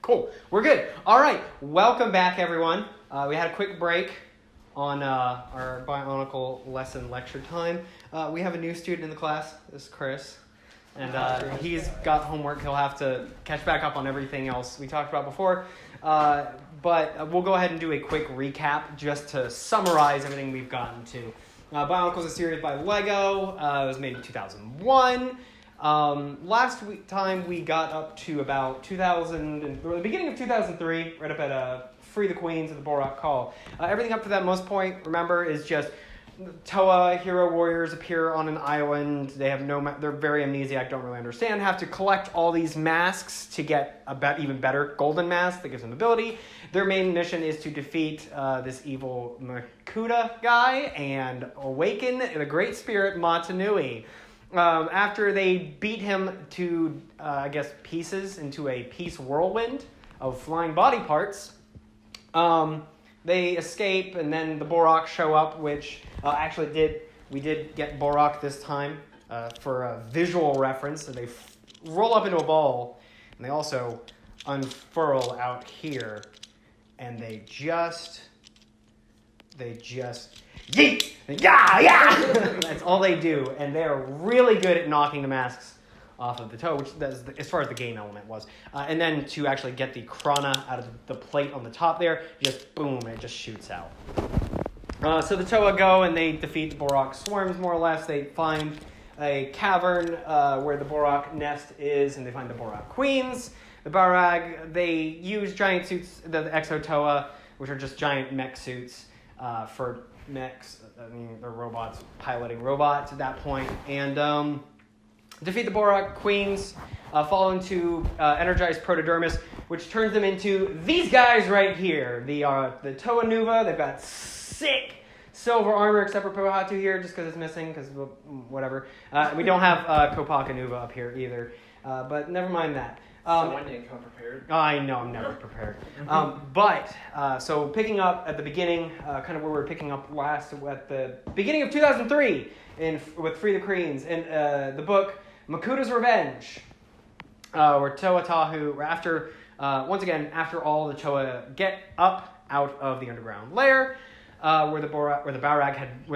Cool. We're good. All right. Welcome back, everyone. We had a quick break on our Bionicle lesson lecture time. We have a new student in the class. This is Chris. And he's got homework. He'll have to catch back up on everything else we talked about before. But we'll go ahead and do a quick recap just to summarize everything we've gotten to. Bionicle is a series by Lego. It was made in 2001. Last time we got up to about the beginning of 2003, right up at Free the Queens of the Bohrok-Kal. Everything up to that most point, remember, is just Toa hero warriors appear on an island. They have they're very amnesiac, don't really understand, have to collect all these masks to get a even better golden mask that gives them ability. Their main mission is to defeat this evil Makuta guy and awaken the great spirit Matanui. After they beat him to, pieces into a peace whirlwind of flying body parts, they escape, and then the Bohrok show up, which we did get Bohrok this time for a visual reference. So they roll up into a ball, and they also unfurl out here, and they just yeet! Yeah! That's all they do, and they are really good at knocking the masks off of the toe, which as far as the game element was. And then to actually get the Krana out of the plate on the top there, just boom, it just shoots out. So the Toa go and they defeat the Bohrok swarms, more or less. They find a cavern where the Bohrok nest is, and they find the Bohrok queens. The Barag, they use giant suits, the Exo-Toa, which are just giant mech suits for mechs. I mean, they're robots piloting robots at that point. And defeat the Bohrok queens, fall into energized protodermis, which turns them into these guys right here. The Toa Nuva. They've got sick silver armor, except for Pohatu here, just because it's missing, because whatever. We don't have Kopaka Nuva up here either, but never mind that. Someone didn't come prepared. I know, I'm never prepared. So picking up at the beginning, kind of where we were picking up last, at the beginning of 2003 with Free the Queens, in the book Makuta's Revenge, where Toa Tahu, after all the Toa get up out of the underground lair, where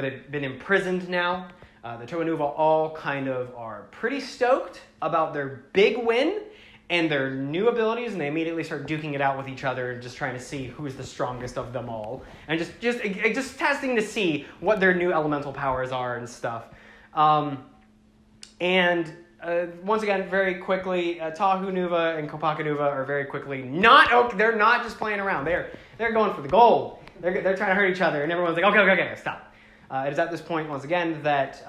they've been imprisoned now, the Toa Nuva all kind of are pretty stoked about their big win and their new abilities, and they immediately start duking it out with each other, just trying to see who's the strongest of them all, and just testing to see what their new elemental powers are and stuff. Once again, very quickly, Tahu Nuva and Kopaka Nuva are very quickly they're not just playing around. They're going for the gold. They're trying to hurt each other, and everyone's like, okay, stop. It is at this point, once again, that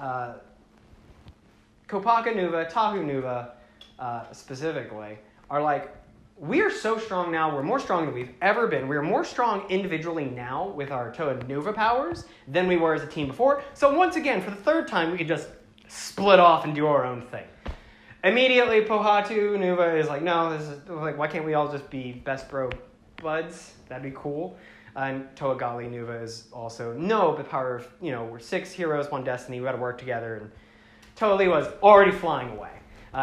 Kopaka Nuva, Tahu Nuva, specifically, are like, we are so strong now, we're more strong than we've ever been. We are more strong individually now with our Toa Nuva powers than we were as a team before. So once again, for the third time, we could just split off and do our own thing. Immediately, Pohatu Nuva is like, no, why can't we all just be best bro buds? That'd be cool. And Toa Gali Nuva is also, no, the power of, we're 6 heroes, 1 destiny, we gotta work together. And Toa Liwa's already flying away.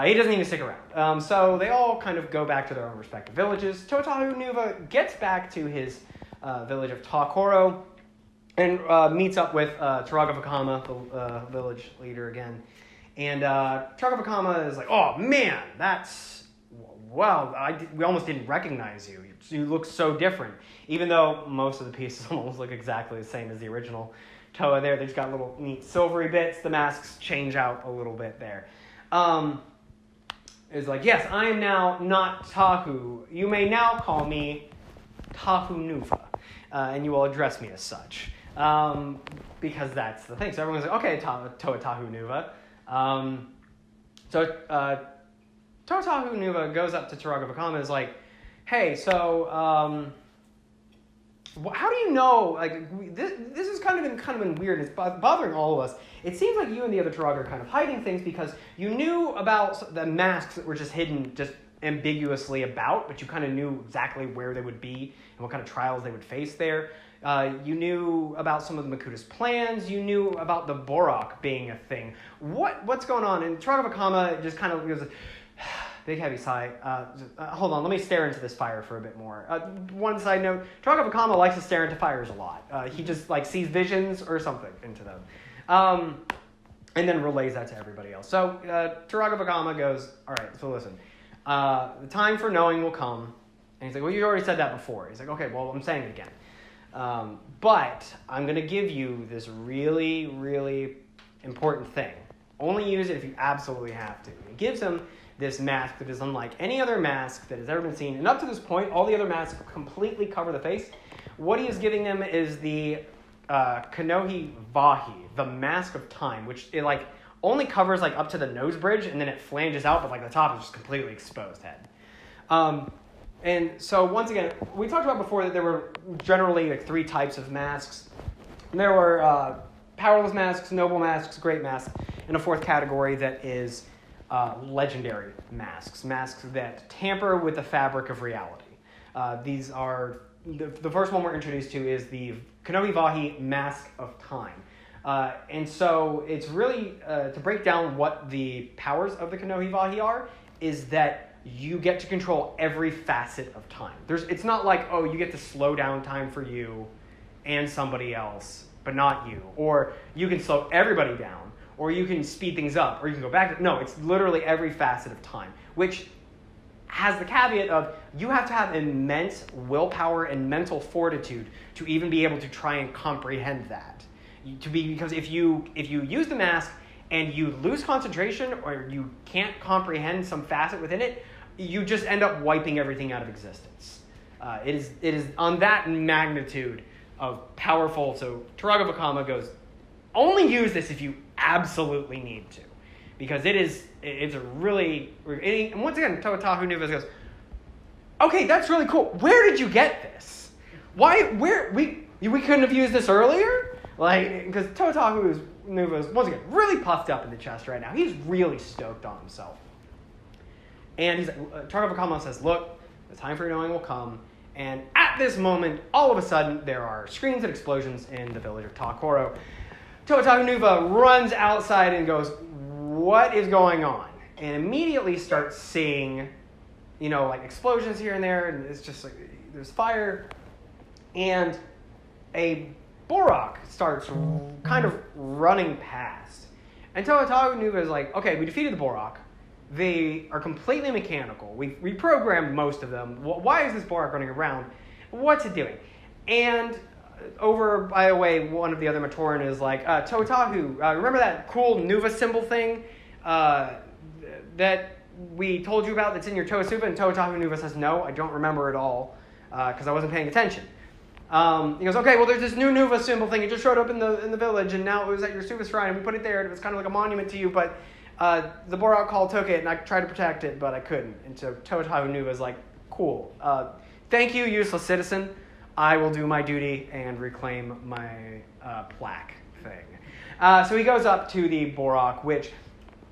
He doesn't even stick around. So they all kind of go back to their own respective villages. Toa Tahu Nuva gets back to his village of Takoro and meets up with Taragavakama, the village leader again. And Taragavakama is like, oh man, we almost didn't recognize you. You look so different. Even though most of the pieces almost look exactly the same as the original Toa there. They've just got little neat silvery bits. The masks change out a little bit there. Is like, yes, I am now not Tahu. You may now call me Tahu Nuva, and you will address me as such, because that's the thing. So everyone's like, okay, Toa Tahu Nuva. So Toa Tahu Nuva goes up to Taragavakama and is like, hey, so how do you know? Like, this has kind of been weird. It's bothering all of us. It seems like you and the other Tarag are kind of hiding things because you knew about the masks that were just hidden, just ambiguously about, but you kind of knew exactly where they would be and what kind of trials they would face there. You knew about some of the Makuta's plans. You knew about the Bohrok being a thing. What's going on? And Taragavakama just kind of goes, Big heavy sigh. Hold on, let me stare into this fire for a bit more. One side note, Bohrok-Kal likes to stare into fires a lot. He just sees visions or something into them. And then relays that to everybody else. So Bohrok-Kal goes, all right, so listen. The time for knowing will come. And he's like, well, you already said that before. He's like, okay, well, I'm saying it again. But I'm going to give you this really, really important thing. Only use it if you absolutely have to. It gives him this mask that is unlike any other mask that has ever been seen. And up to this point, all the other masks completely cover the face. What he is giving them is the Kanohi Vahi, the Mask of Time, which it only covers up to the nose bridge, and then it flanges out, but the top is just completely exposed head. And so once again, we talked about before that there were generally 3 types of masks. There were powerless masks, noble masks, great masks, and a 4th category that is legendary masks that tamper with the fabric of reality. These are, the first one we're introduced to is the Kanohi Vahi Mask of Time. And so it's really, to break down what the powers of the Kanohi Vahi are, is that you get to control every facet of time. It's not you get to slow down time for you and somebody else, but not you. Or you can slow everybody down, or you can speed things up, or you can go back. No, it's literally every facet of time, which has the caveat of you have to have immense willpower and mental fortitude to even be able to try and comprehend that. Because if you use the mask and you lose concentration or you can't comprehend some facet within it, you just end up wiping everything out of existence. It is on that magnitude of powerful. So Bohrok-Kal goes, only use this if you absolutely need to, because it's a really, and once again, Totahu Nuvas goes, okay, that's really cool. Where did you get this? Where we couldn't have used this earlier? Because Totahu Nuvas, once again, really puffed up in the chest right now. He's really stoked on himself. And he's Bohrok-Kal says, look, the time for knowing will come. And at this moment, all of a sudden, there are screams and explosions in the village of Takoro. Totahu Nuva runs outside and goes, what is going on? And immediately starts seeing, explosions here and there, and it's just there's fire. And a Bohrok starts kind of running past. And Totahu Nuva is like, okay, we defeated the Bohrok. They are completely mechanical. We reprogrammed most of them. Why is this Bohrok running around? What's it doing? And over, by the way, one of the other Matoran is like, Totahu, remember that cool Nuva symbol thing that we told you about that's in your Toasuba? And Totahu Nuva says, no, I don't remember it all because I wasn't paying attention. He goes, okay, well, there's this new Nuva symbol thing. It just showed up in the village, and now it was at your Suva shrine, and we put it there, and it was kind of like a monument to you, but the Bohrok-Kal took it, and I tried to protect it, but I couldn't. And so Totahu Nuva is like, cool. Thank you, useless citizen. I will do my duty and reclaim my plaque thing. So he goes up to the Bohrok, which,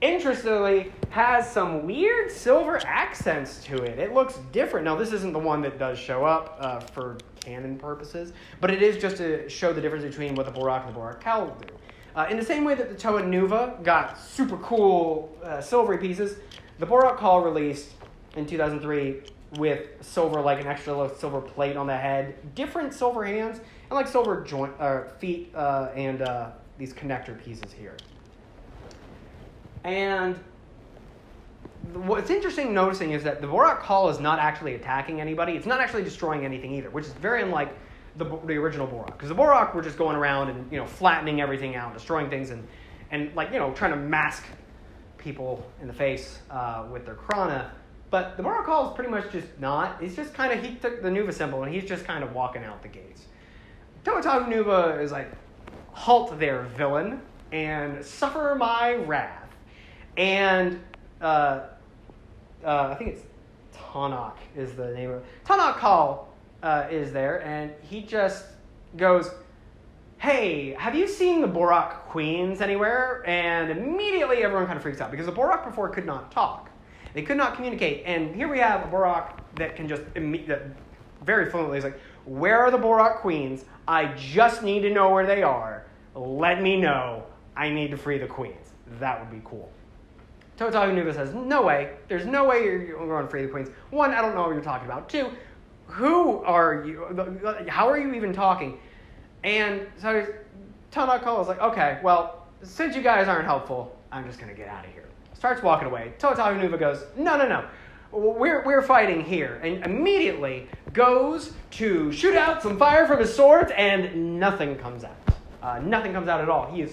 interestingly, has some weird silver accents to it. It looks different. Now, this isn't the one that does show up for canon purposes, but it is just to show the difference between what the Bohrok and the Bohrok-Kal do. In the same way that the Toa Nuva got super cool silvery pieces, the Bohrok-Kal released in 2003 with silver, an extra silver plate on the head, different silver hands, and silver joint feet and these connector pieces here. And what's interesting noticing is that the Bohrok-Kal is not actually attacking anybody. It's not actually destroying anything either, which is very unlike the original Bohrok. Because the Bohrok were just going around and flattening everything out, destroying things, and trying to mask people in the face with their Krana. But the Bohrok-Kal is pretty much just not. It's just kind of, he took the Nuva symbol and he's just kind of walking out the gates. Totahu Nuva is like, halt there, villain, and suffer my wrath. And I think it's Tanakh is the name of it. Bohrok-Kal is there, and he just goes, hey, have you seen the Bohrok queens anywhere? And immediately everyone kind of freaks out, because the Bohrok before could not talk. They could not communicate. And here we have a Bohrok that can just very fluently is like, where are the Bohrok queens? I just need to know where they are. Let me know. I need to free the queens. That would be cool. Totahu Nuva says, no way. There's no way you're going to free the queens. One, I don't know what you're talking about. Two, who are you? How are you even talking? And so Bohrok-Kal is like, okay, well, since you guys aren't helpful, I'm just going to get out of here. Starts walking away. Totahu Nuva goes, no. We're fighting here. And immediately goes to shoot out some fire from his swords, and nothing comes out. Nothing comes out at all. He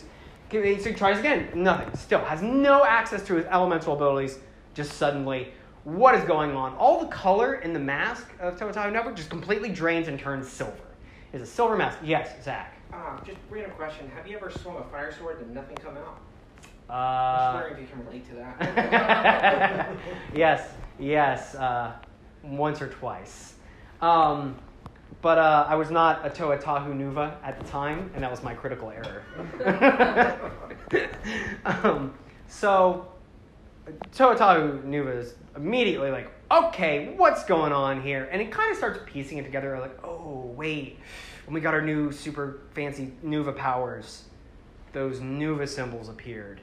tries again. Nothing. Still has no access to his elemental abilities. Just suddenly, what is going on? All the color in the mask of Totahu Nuva just completely drains and turns silver. It's a silver mask. Yes, Zach. Just random question. Have you ever swung a fire sword and nothing come out? I'm just wondering if you can relate to that. Yes. Once or twice. But I was not a Totahu Nuva at the time, and that was my critical error. So Totahu Nuva is immediately like, okay, what's going on here? And it kind of starts piecing it together, like, oh, wait, when we got our new super fancy Nuva powers, those Nuva symbols appeared.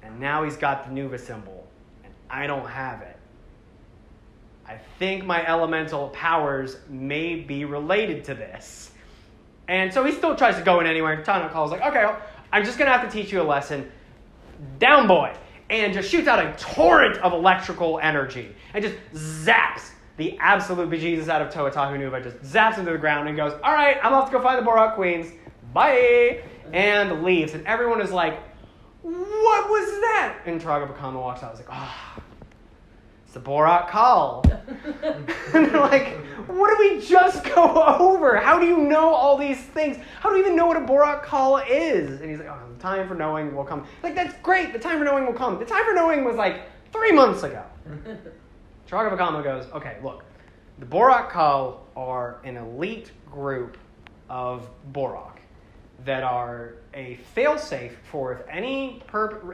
And now he's got the Nuva symbol, and I don't have it. I think my elemental powers may be related to this. And so he still tries to go in anywhere. Bohrok-Kal's like, okay, I'm just going to have to teach you a lesson. Down, boy. And just shoots out a torrent of electrical energy. And just zaps the absolute bejesus out of Totahu Nuva. Just zaps him to the ground and goes, all right, I'm off to go find the Bohrok Queens. Bye. And leaves. And everyone is like, what was that? And Bohrok-Kal walks out. I was like, it's the Bohrok-Kal. And they're like, what did we just go over? How do you know all these things? How do you even know what a Bohrok-Kal is? And he's like, the time for knowing will come. Like, that's great. The time for knowing will come. The time for knowing was like 3 months ago. Bohrok-Kal goes, okay, look. The Bohrok-Kal are an elite group of Bohrok that are a failsafe for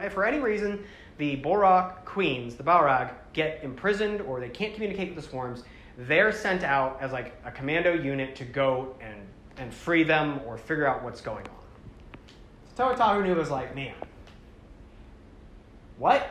for any reason the Bohrok Queens, the Balrog, get imprisoned or they can't communicate with the swarms. They're sent out as like a commando unit to go and free them or figure out what's going on. Totahu Nuva was like, man, what?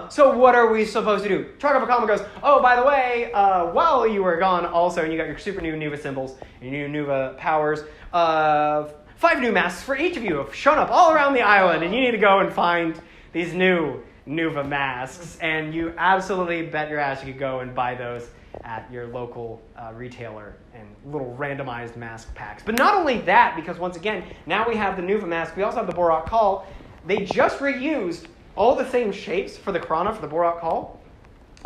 So what are we supposed to do? Bohrok-Kal goes, oh, by the way, while you were gone also, and you got your super new Nuva symbols, your new Nuva powers, 5 new masks for each of you have shown up all around the island, and you need to go and find these new Nuva masks. And you absolutely bet your ass you could go and buy those at your local retailer and little randomized mask packs. But not only that, because once again, now we have the Nuva mask, we also have the Bohrok-Kal. They just reused all the same shapes for the Krana for the Bohrok-Kal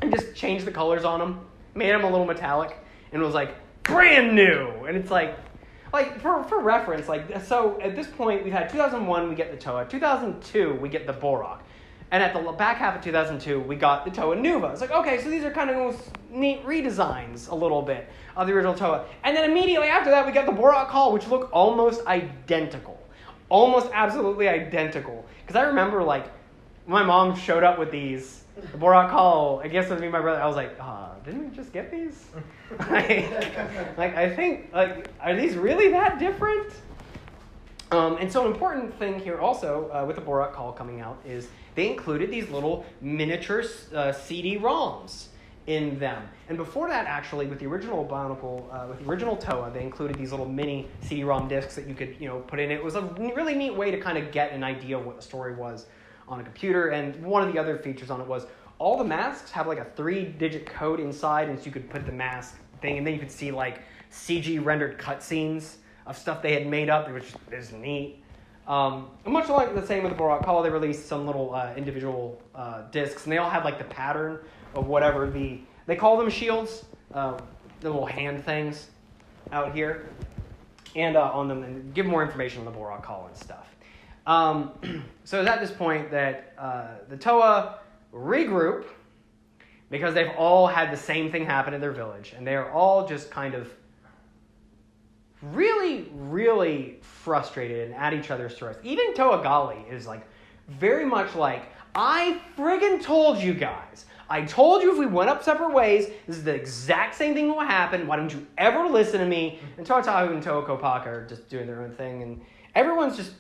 and just changed the colors on them, made them a little metallic, and it was like, brand new! And it's like for reference, so at this point, we've had 2001, we get the Toa. 2002, we get the Bohrok. And at the back half of 2002, we got the Toa Nuva. It's like, okay, so these are kind of neat redesigns a little bit of the original Toa. And then immediately after that, we got the Bohrok-Kal, which look almost identical. Almost absolutely identical. Because I remember, when my mom showed up with these, the Bohrok-Kal, I guess it was me and my brother, I was like, didn't we just get these? I think, are these really that different? And so an important thing here also with the Bohrok-Kal coming out is they included these little miniature CD-ROMs in them. And before that, actually, with the original Bionicle, with the original Toa, they included these little mini CD-ROM discs that you could, put in. It was a really neat way to kind of get an idea of what the story was on a computer. And one of the other features on it was all the masks have a 3-digit code inside, and so you could put the mask thing, and then you could see CG rendered cutscenes of stuff they had made up, which is neat. Much like the same with the Bohrok-Kal, they released some little individual discs, and they all have the pattern of whatever they call them shields, the little hand things out here, and on them, and give more information on the Bohrok-Kal and stuff. So it's at this point that the Toa regroup because they've all had the same thing happen in their village, and they are all just kind of really, really frustrated and at each other's throats. Even Toa Gali is very much I friggin' told you guys. I told you if we went up separate ways, this is the exact same thing that will happen. Why don't you ever listen to me? And Totahu and Toa Kopaka are just doing their own thing, and everyone's just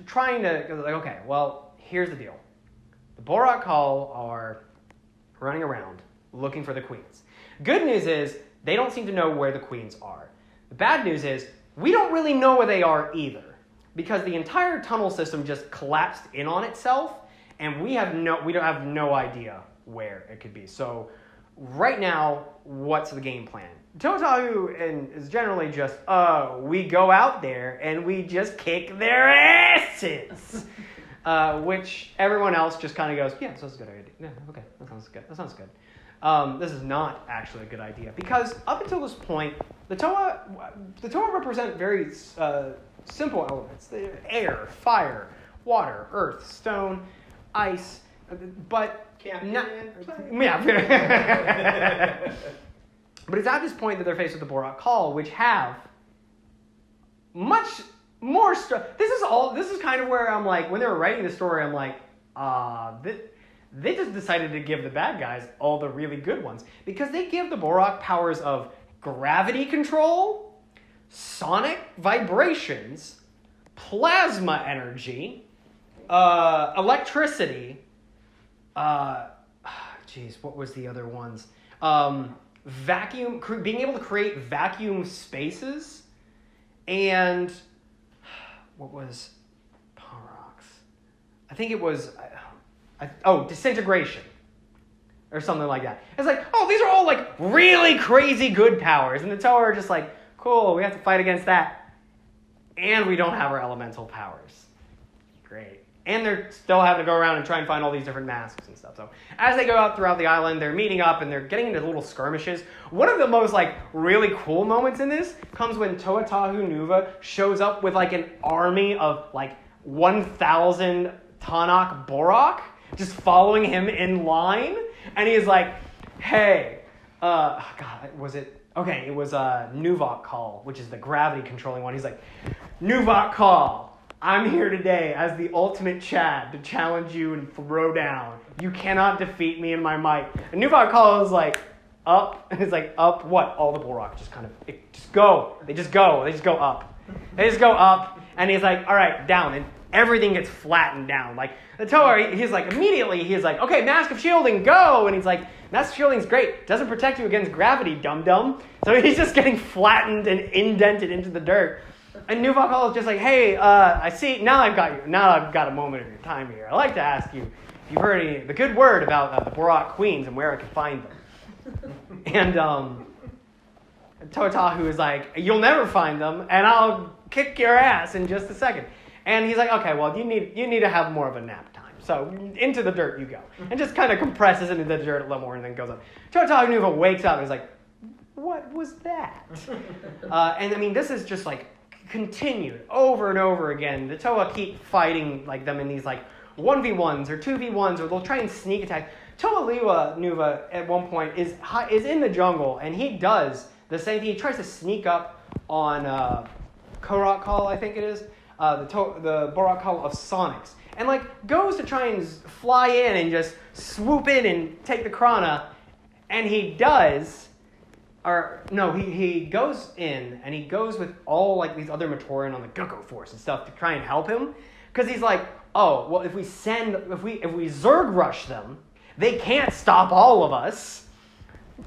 trying to okay, well, here's the deal. The Bohrok-Kal are running around looking for the queens. Good news is they don't seem to know where the queens are. The bad news is we don't really know where they are either, because the entire tunnel system just collapsed in on itself, and we don't have no idea where it could be. So right now, what's the game plan? Totahu is generally just, we go out there and we just kick their asses. Which everyone else just kind of goes, yeah, that sounds a good idea. Yeah, okay, that sounds good. This is not actually a good idea, because up until this point, the Toa represent very simple elements: the air, fire, water, earth, stone, ice. But but it's at this point that they're faced with the Bohrok-Kal, which have much more stuff. This is kind of where I'm like, when they were writing the story, I'm like, they just decided to give the bad guys all the really good ones, because they give the Bohrok powers of gravity control, sonic vibrations, plasma energy, electricity. What was the other ones? Vacuum, being able to create vacuum spaces, and what was Bohrok's? I think it was, disintegration, or something like that. It's like, these are all like really crazy good powers, and the Toa are just like, cool, we have to fight against that, and we don't have our elemental powers. Great. And they're still having to go around and try and find all these different masks and stuff. So as they go out throughout the island, they're meeting up and they're getting into little skirmishes. One of the most really cool moments in this comes when Toatahu Nuva shows up with an army of 1,000 Tanakh Bohrok just following him in line. And he's like, hey, was it? Okay, it was Bohrok-Kal, which is the gravity controlling one. He's like, Bohrok-Kal, I'm here today as the ultimate Chad to challenge you and throw down. You cannot defeat me in my might. And Bohrok-Kal is like, up. And it's like, up what? All the Bohrok just kind of, just go. They just go. They just go up. They just go up. And he's like, all right, down. And everything gets flattened down. Like, the Toa, he's like, immediately, he's like, okay, Mask of Shielding, go. And he's like, Mask of Shielding's great. Doesn't protect you against gravity, dum-dum. So he's just getting flattened and indented into the dirt. And Bohrok-Kal is just like, hey, I see, now I've got a moment of your time here. I'd like to ask you if you've heard the good word about the Bohrok queens and where I can find them. And Toatahu is like, you'll never find them, and I'll kick your ass in just a second. And he's like, okay, well, you need to have more of a nap time. So into the dirt you go. And just kind of compresses into the dirt a little more and then goes up. Toatahu Nuva wakes up and is like, what was that? And I mean, this is just continued over and over again. The Toa keep fighting them in these 1v1s or 2v1s, or they'll try and sneak attack. Toa Liwa Nuva at one point is in the jungle, and he does the same thing. He tries to sneak up on Bohrok-Kal, I think it is, the Bohrok-Kal of Sonics, and goes to try and fly in and just swoop in and take the Krana, and he does. Or, no, he goes in, and he goes with all, these other Matoran on the Gukko Force and stuff to try and help him. Because he's like, oh, well, if we Zerg rush them, they can't stop all of us.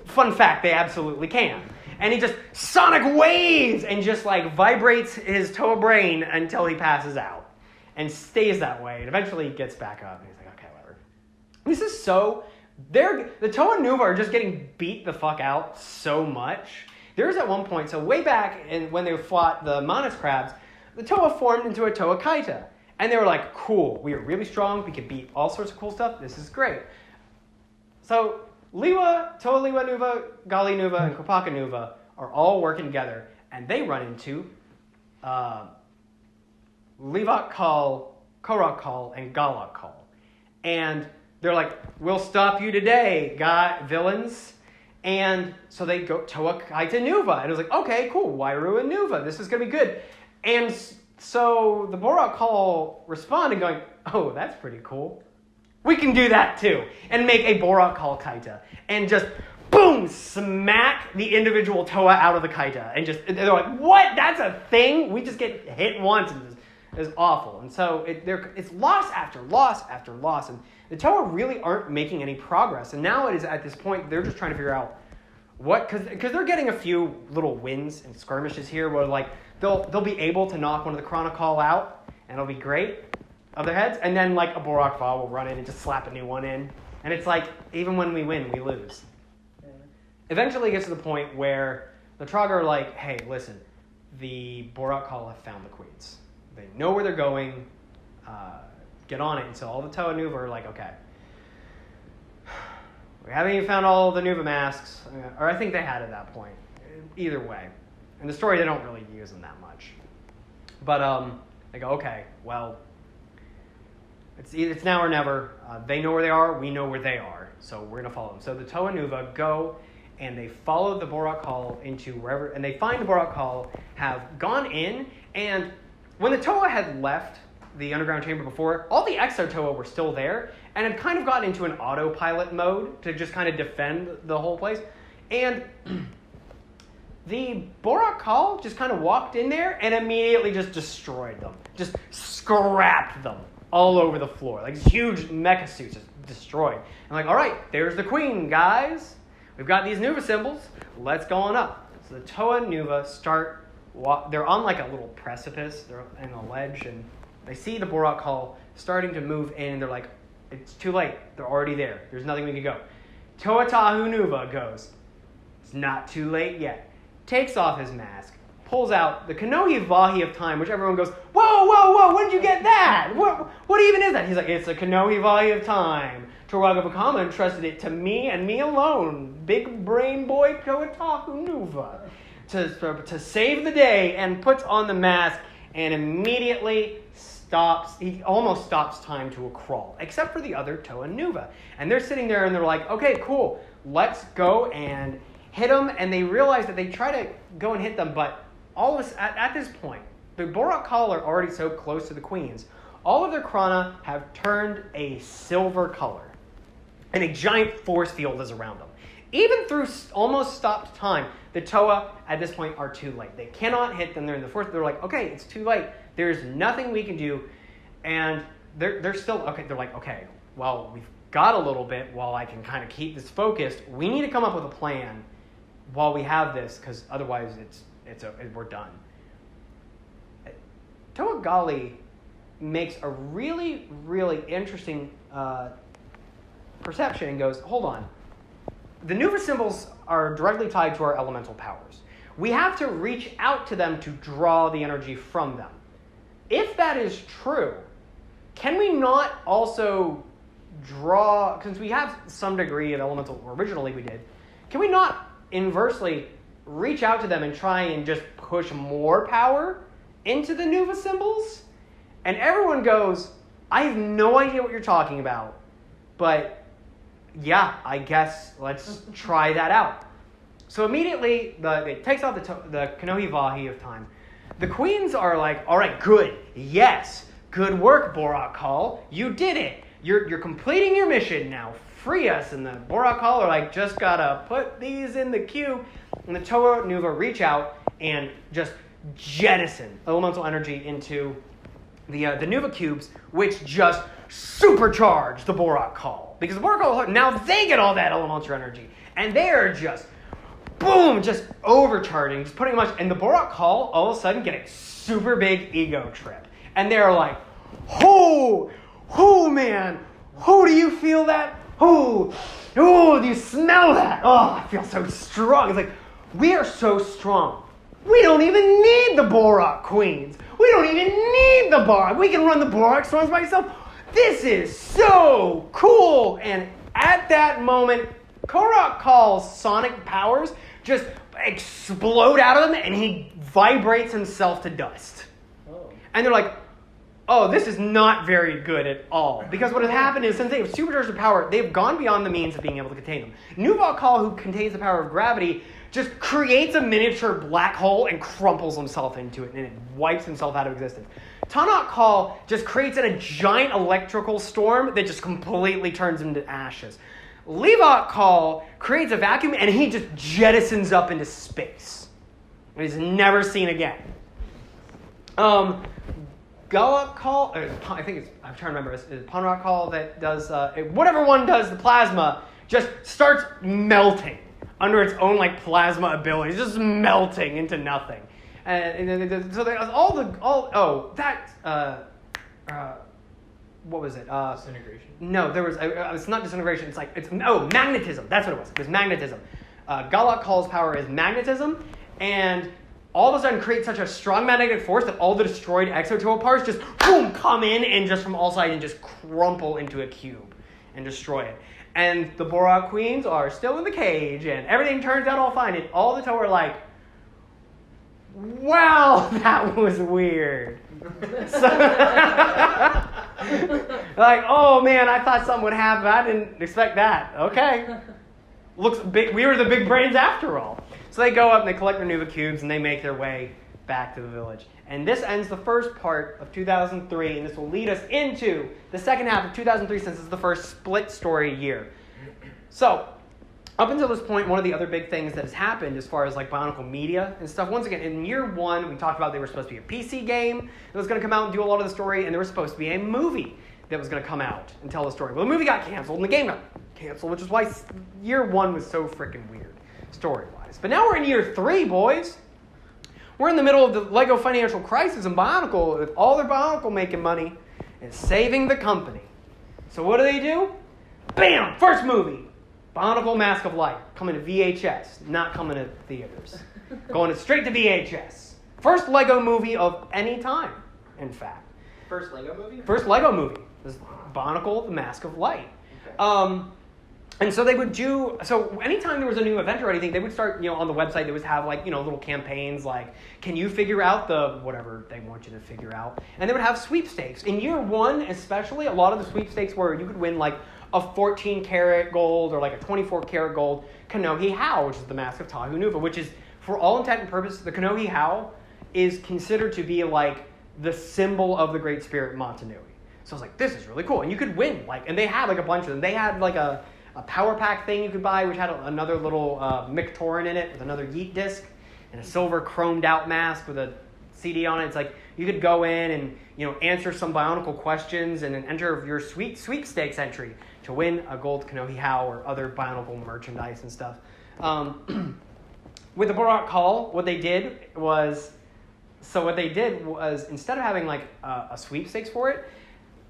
Fun fact, they absolutely can. And he just sonic waves and just, vibrates his Toa brain until he passes out. And stays that way. And eventually he gets back up, and he's like, okay, whatever. This is so... the Toa Nuva are just getting beat the fuck out so much. There's at one point, so way back when they fought the Manus crabs, the Toa formed into a Toa Kaita. And they were like, cool, we are really strong, we can beat all sorts of cool stuff, this is great. So Toa Liwa Nuva, Gali Nuva, and Kopaka Nuva are all working together, and they run into Bohrok-Kal, Bohrok-Kal, and Galak-Kal. And they're like, we'll stop you today, villains. And so they go Toa Kaita Nuva. And it was like, okay, cool, Wairu and Nuva. This is going to be good. And so the Bohrok-Kal responded going, oh, that's pretty cool. We can do that too. And make a Bohrok-Kal Kaita. And just, boom, smack the individual Toa out of the Kaita. And they're like, what? That's a thing? We just get hit once and it's awful. And so it's loss after loss after loss. And the Toa really aren't making any progress. And now it is at this point, they're just trying to figure out what, because they're getting a few little wins and skirmishes here where like they'll be able to knock one of the Bohrok-Kal out, and it'll be great of their heads. And then like a Bohrok-Kal will run in and just slap a new one in. And it's like, even when we win, we lose. Eventually it gets to the point where the Trogg are like, hey, listen, the Bohrok-Kal have found the queens. They know where they're going. Get on it. And so all the Toa Nuva are like, okay, we haven't even found all the Nuva masks. Or I think they had at that point. Either way. In the story, they don't really use them that much. But they go, okay, well, it's now or never. They know where they are. We know where they are. So we're going to follow them. So the Toa Nuva go and they follow the Bohrok-Kal into wherever, and they find the Bohrok-Kal have gone in, and when the Toa had left the underground chamber before, all the Exo Toa were still there, and had kind of gotten into an autopilot mode to just kind of defend the whole place, and the Bohrok-Kal just kind of walked in there and immediately just destroyed them, just scrapped them all over the floor, like huge mecha suits just destroyed. And like, all right, there's the queen, guys. We've got these Nuva symbols. Let's go on up. So the Toa Nuva start. They're on like a little precipice. They're in a ledge, and they see the Bohrok-Kal starting to move in. They're like, it's too late. They're already there. There's nothing we can go. Toa Tahu Nuva goes, it's not too late yet. Takes off his mask, pulls out the Kanohi Vahi of time, which everyone goes, whoa, whoa, whoa, when did you get that? What even is that? He's like, it's a Kanohi Vahi of time. Torwaga Vakama entrusted it to me and me alone, big brain boy Toa Tahu Nuva, to save the day, and puts on the mask and immediately stops. He almost stops time to a crawl, except for the other Toa Nuva. And they're sitting there and they're like, okay, cool, let's go and hit them. And they realize that they try to go and hit them, but all of this, at this point, the Bohrok-Kal are already so close to the queens. All of their Krana have turned a silver color, and a giant force field is around them. Even through almost stopped time, the Toa at this point are too late. They cannot hit them. They're in the force. They're like, okay, it's too late. There's nothing we can do. And they're still, okay, they're like, okay, well, we've got a little bit while I can kind of keep this focused. We need to come up with a plan while we have this, because otherwise we're done. Toa Gali makes a really, really interesting perception and goes, hold on. The Nuva symbols are directly tied to our elemental powers. We have to reach out to them to draw the energy from them. If that is true, can we not also draw, since we have some degree of elemental, originally we did, can we not inversely reach out to them and try and just push more power into the Nuva symbols? And everyone goes, I have no idea what you're talking about, but yeah, I guess let's try that out. So immediately, it takes out the Kanohi Vahi of time. The queens are like, all right, good, yes, good work, Bohrok-Kal, you did it. You're completing your mission now. Free us. And the Bohrok-Kal are like, just gotta put these in the queue. And the Toa Nuva reach out and just jettison elemental energy into the Nuva cubes, which just supercharge the Bohrok-Kal. Because the Bohrok-Kal, now they get all that elemental energy. And they're just, boom, just overcharging, just putting much. And the Bohrok-Kal all of a sudden get a super big ego trip. And they're like, who, man, who do you feel that? Who, do you smell that? Oh, I feel so strong. It's like, we are so strong. We don't even need the Bohrok queens. We don't even need the Bohrok. We can run the Bohrok storms by yourself. This is so cool. And at that moment, Bohrok-Kal's sonic powers just explode out of him, and he vibrates himself to dust. Oh. And they're like, oh, this is not very good at all. Because what has happened is, since they have supercharged the power, they've gone beyond the means of being able to contain them. Bohrok-Kal, who contains the power of gravity, just creates a miniature black hole and crumples himself into it, and it wipes himself out of existence. Bohrok-Kal just creates a giant electrical storm that just completely turns him to ashes. Bohrok-Kal creates a vacuum, and he just jettisons up into space. And he's never seen again. Bohrok-Kal, I think I'm trying to remember, it's Bohrok-Kal that does, whatever one does the plasma, just starts melting under its own like plasma abilities, just melting into nothing. And so there's what was it? Disintegration? No, there was, it's not disintegration, it's magnetism, that's what it was. It was magnetism. Bohrok-Kal's power is magnetism, and all of a sudden create such a strong magnetic force that all the destroyed exotope parts just boom come in and just from all sides and just crumple into a cube and destroy it. And the Bohrok Queens are still in the cage and everything turns out all fine. And all the Toe are like, wow, that was weird. Like, oh man, I thought something would happen. I didn't expect that. Okay. Looks big. We were the big brains after all. So they go up and they collect their Nuva cubes and they make their way back to the village. And this ends the first part of 2003, and this will lead us into the second half of 2003 since it's the first split story year. So, up until this point, one of the other big things that has happened as far as like Bionicle media and stuff, once again, in year one, we talked about they were supposed to be a PC game that was going to come out and do a lot of the story, and there was supposed to be a movie that was going to come out and tell the story. Well, the movie got canceled and the game got canceled, which is why year one was so freaking weird, story-wise. But now we're in year 3, boys. We're in the middle of the Lego financial crisis, and Bionicle, with all their Bionicle making money, is saving the company. So what do? Bam! First movie. Bionicle Mask of Light. Coming to VHS, not coming to theaters. Going straight to VHS. First Lego movie of any time, in fact. First Lego movie? First Lego movie. This is Bionicle, the Mask of Light. Okay. And so they would do, so anytime there was a new event or anything, they would start, on the website, they would have little campaigns like, can you figure out the whatever they want you to figure out? And they would have sweepstakes. In year one, especially, a lot of the sweepstakes were you could win a 14 karat gold or a 24 karat gold Kanohi Hao, which is the Mask of Tahu Nuva, which is, for all intent and purpose, the Kanohi Hao is considered to be the symbol of the Great Spirit Montanui. So I was like, this is really cool. And you could win, and they had a bunch of them. They had a power pack thing you could buy, which had another little Mictorin in it with another Yeet disc and a silver chromed out mask with a CD on it. It's you could go in and answer some Bionicle questions and then enter your sweepstakes entry to win a gold Kanohi Hao or other Bionicle merchandise and stuff. With the Bohrok-Kal, what they did was instead of having a sweepstakes for it,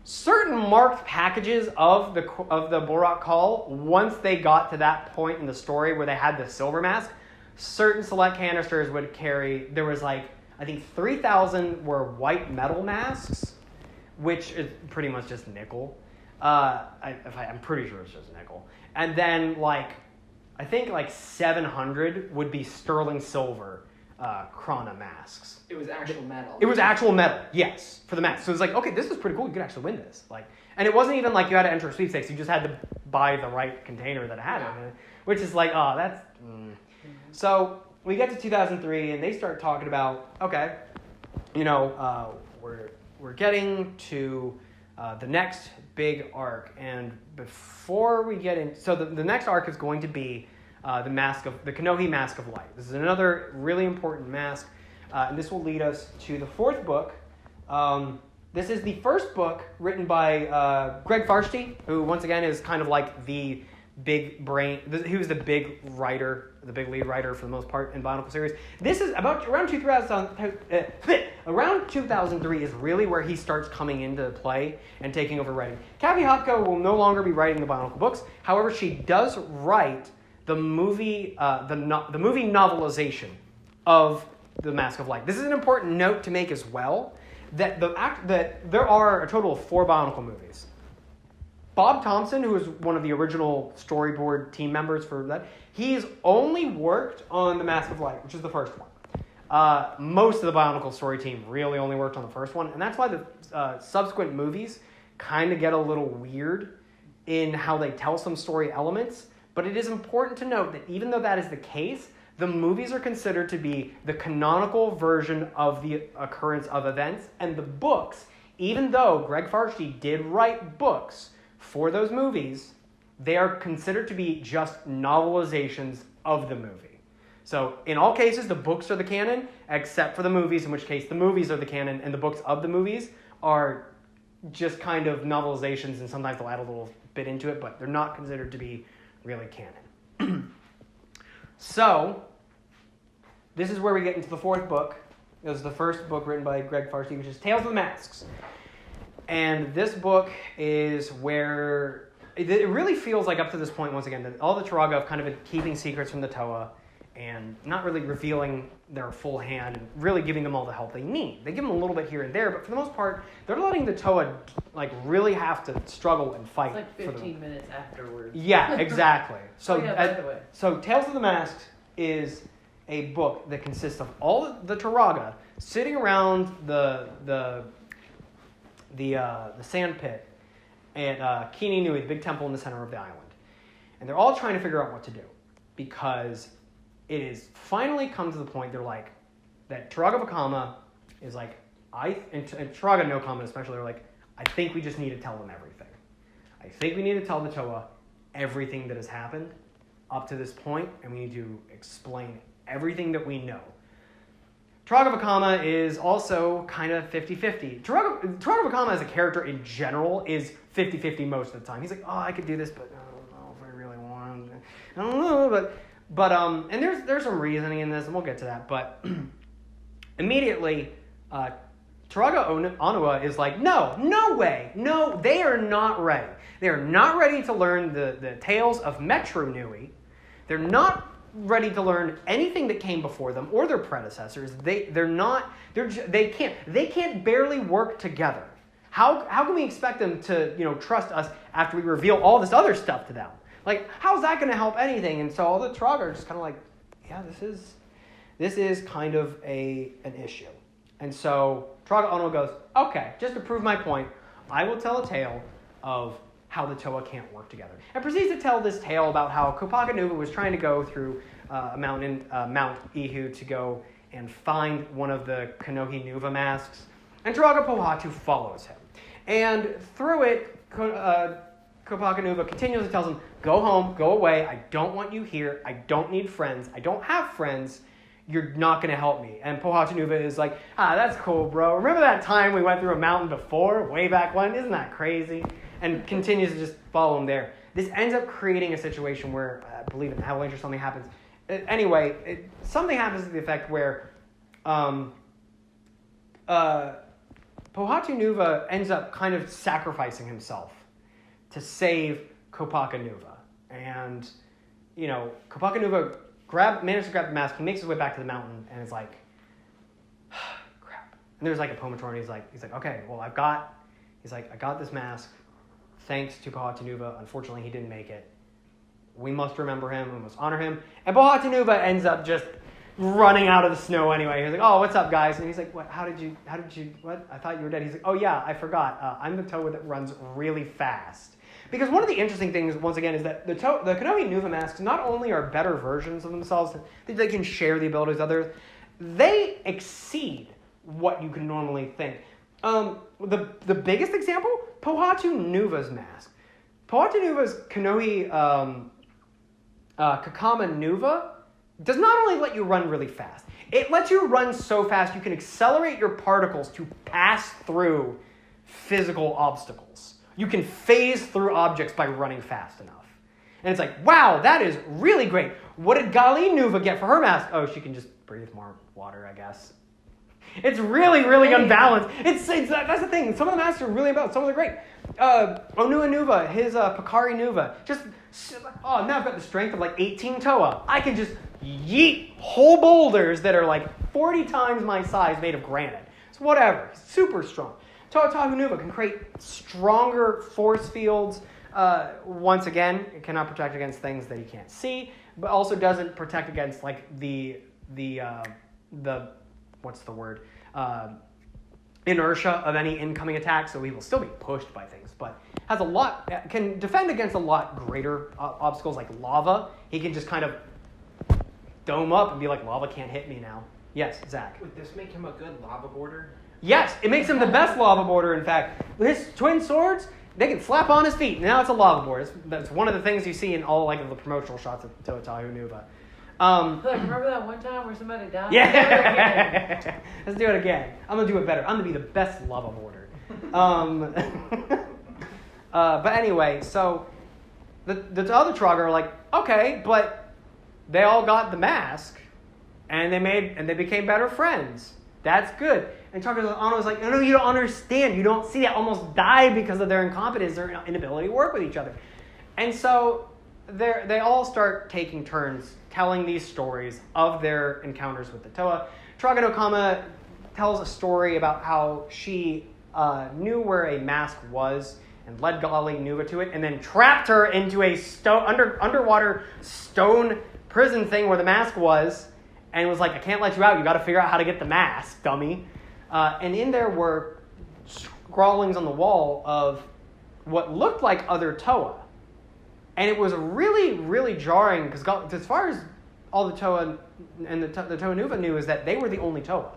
certain marked packages of the Bohrok-Kal, once they got to that point in the story where they had the silver mask, certain select canisters would carry, there was I think 3,000 were white metal masks, which is pretty much just nickel. I'm pretty sure it's just nickel. And then I think 700 would be sterling silver Krana masks. It was actual metal. It was actual metal, yes, for the mask. So it was okay, this is pretty cool. You could actually win this. And it wasn't even you had to enter a sweepstakes. You just had to buy the right container that had it in it, which is that's. So we get to 2003, and they start talking about okay, we're getting to the next big arc, and before we get in, so the next arc is going to be the Kanohi Mask of Light. This is another really important mask, and this will lead us to the fourth book. This is the first book written by Greg Farshtey, who once again is kind of the big brain. He was the big writer, the big lead writer for the most part in Bionicle series. This is around 2003 is really where he starts coming into play and taking over writing. Kathy Hopko will no longer be writing the Bionicle books. However, she does write the movie, the movie novelization of the Mask of Light. This is an important note to make as well, that there are a total of 4 Bionicle movies. Bob Thompson, who is one of the original storyboard team members for that, he's only worked on the Mask of Light, which is the first one. Most of the Bionicle story team really only worked on the first one, and that's why the subsequent movies kind of get a little weird in how they tell some story elements. But it is important to note that even though that is the case, the movies are considered to be the canonical version of the occurrence of events, and the books, even though Greg Farshtey did write books for those movies, they are considered to be just novelizations of the movie. So in all cases, the books are the canon, except for the movies, in which case the movies are the canon, and the books of the movies are just kind of novelizations, and sometimes they'll add a little bit into it, but they're not considered to be really canon. So, this is where we get into the fourth book. It was the first book written by Greg Farsi, which is Tales of the Masks. And this book is where it really feels like, up to this point, once again, that all the Turaga have kind of been keeping secrets from the Toa and not really revealing their full hand and really giving them all the help they need. They give them a little bit here and there, but for the most part, they're letting the Toa really have to struggle and fight. It's like 15 minutes afterwards. Yeah, exactly. So, by the way. So Tales of the Masks is a book that consists of all the Turaga sitting around the sand pit at Kini Nui, the big temple in the center of the island. And they're all trying to figure out what to do, because it is finally come to the point, they're like, that Turaga Vakama is like, and Turaga no Kama especially, are like, I think we just need to tell them everything. I think we need to tell the Toa everything that has happened up to this point, and we need to explain everything that we know. Turaga Vakama is also kind of 50-50. Turaga Vakama as a character in general is 50-50 most of the time. He's like, oh, I could do this, but I don't know if I really want to. I don't know, but and there's some reasoning in this, and we'll get to that. But immediately, Turaga Onua is like, no way, no, they are not ready. They are not ready to learn the tales of Metru Nui. They're not ready to learn anything that came before them or their predecessors. They can't barely work together. How can we expect them to trust us after we reveal all this other stuff to them? Like, how's that going to help anything? And so all the Turaga are just kind of like, yeah, this is kind of an issue. And so Turaga Onua goes, okay, just to prove my point, I will tell a tale of how the Toa can't work together. And proceeds to tell this tale about how Kopaka Nuva was trying to go through a mountain, Mount Ihu, to go and find one of the Kanohi Nuva masks. And Turaga Pohatu follows him. And through it, Kopaka Nuva continuously tells him, go home, go away, I don't want you here, I don't need friends, I don't have friends, you're not going to help me. And Pohatu Nuva is like, that's cool, bro. Remember that time we went through a mountain before, way back when? Isn't that crazy? And continues to just follow him there. This ends up creating a situation where, I believe an avalanche or something happens. Anyway, something happens to the effect where Pohatu Nuva ends up kind of sacrificing himself to save Kopaka Nuva. And, Kopaka Nuva manages to grab the mask. He makes his way back to the mountain and is like, crap. And there's like a Pomator, and he's like, okay, well, I got this mask. Thanks to Pohatu Nuva. Unfortunately, he didn't make it. We must remember him. We must honor him. And Pohatu Nuva ends up just running out of the snow anyway. He's like, oh, what's up, guys? And he's like, what? How did you, what? I thought you were dead. He's like, oh, yeah, I forgot. I'm the Toa that runs really fast. Because one of the interesting things, once again, is that the Kanohi Nuva masks not only are better versions of themselves, they can share the abilities of others, they exceed what you can normally think. The biggest example, Pohatu Nuva's mask. Pohatu Nuva's Kanohi Kakama Nuva does not only let you run really fast, it lets you run so fast you can accelerate your particles to pass through physical obstacles. You can phase through objects by running fast enough. And it's like, wow, that is really great. What did Gali Nuva get for her mask? Oh, she can just breathe more water, I guess. It's really, really unbalanced. It's that's the thing. Some of the masks are really unbalanced. Some of them are great. Onua Nuva, his Pakari Nuva. Now I've got the strength of like 18 Toa. I can just yeet whole boulders that are like 40 times my size made of granite. It's whatever. Super strong. Toa Tahu Nuva can create stronger force fields. Once again, it cannot protect against things that he can't see, but also doesn't protect against like the what's the word? Inertia of any incoming attack, so he will still be pushed by things, but can defend against a lot greater obstacles like lava. He can just kind of dome up and be like, lava can't hit me now. Yes, Zach. Would this make him a good lava boarder? Yes, it makes him the best lava boarder, in fact. His twin swords, they can slap on his feet. Now it's a lava board. That's one of the things you see in all like the promotional shots of Toa Tahu Nuva. Remember that one time where somebody died? Yeah. Let's do it again. I'm going to do it better. I'm going to be the best lava boarder. But anyway, so the other Troga are like, okay, but they all got the mask, and they became better friends. That's good. And Troga was like, no, you don't understand. You don't see that almost die because of their incompetence, their inability to work with each other. And so they all start taking turns telling these stories of their encounters with the Toa. Troga no Kama tells a story about how she knew where a mask was and led Gali Nuva to it, and then trapped her into a underwater stone prison thing where the mask was, and was like, I can't let you out. You got to figure out how to get the mask, dummy. And in there were scrawlings on the wall of what looked like other Toa. And it was really, really jarring, because as far as all the Toa and the Toa Nuva knew is that they were the only Toa.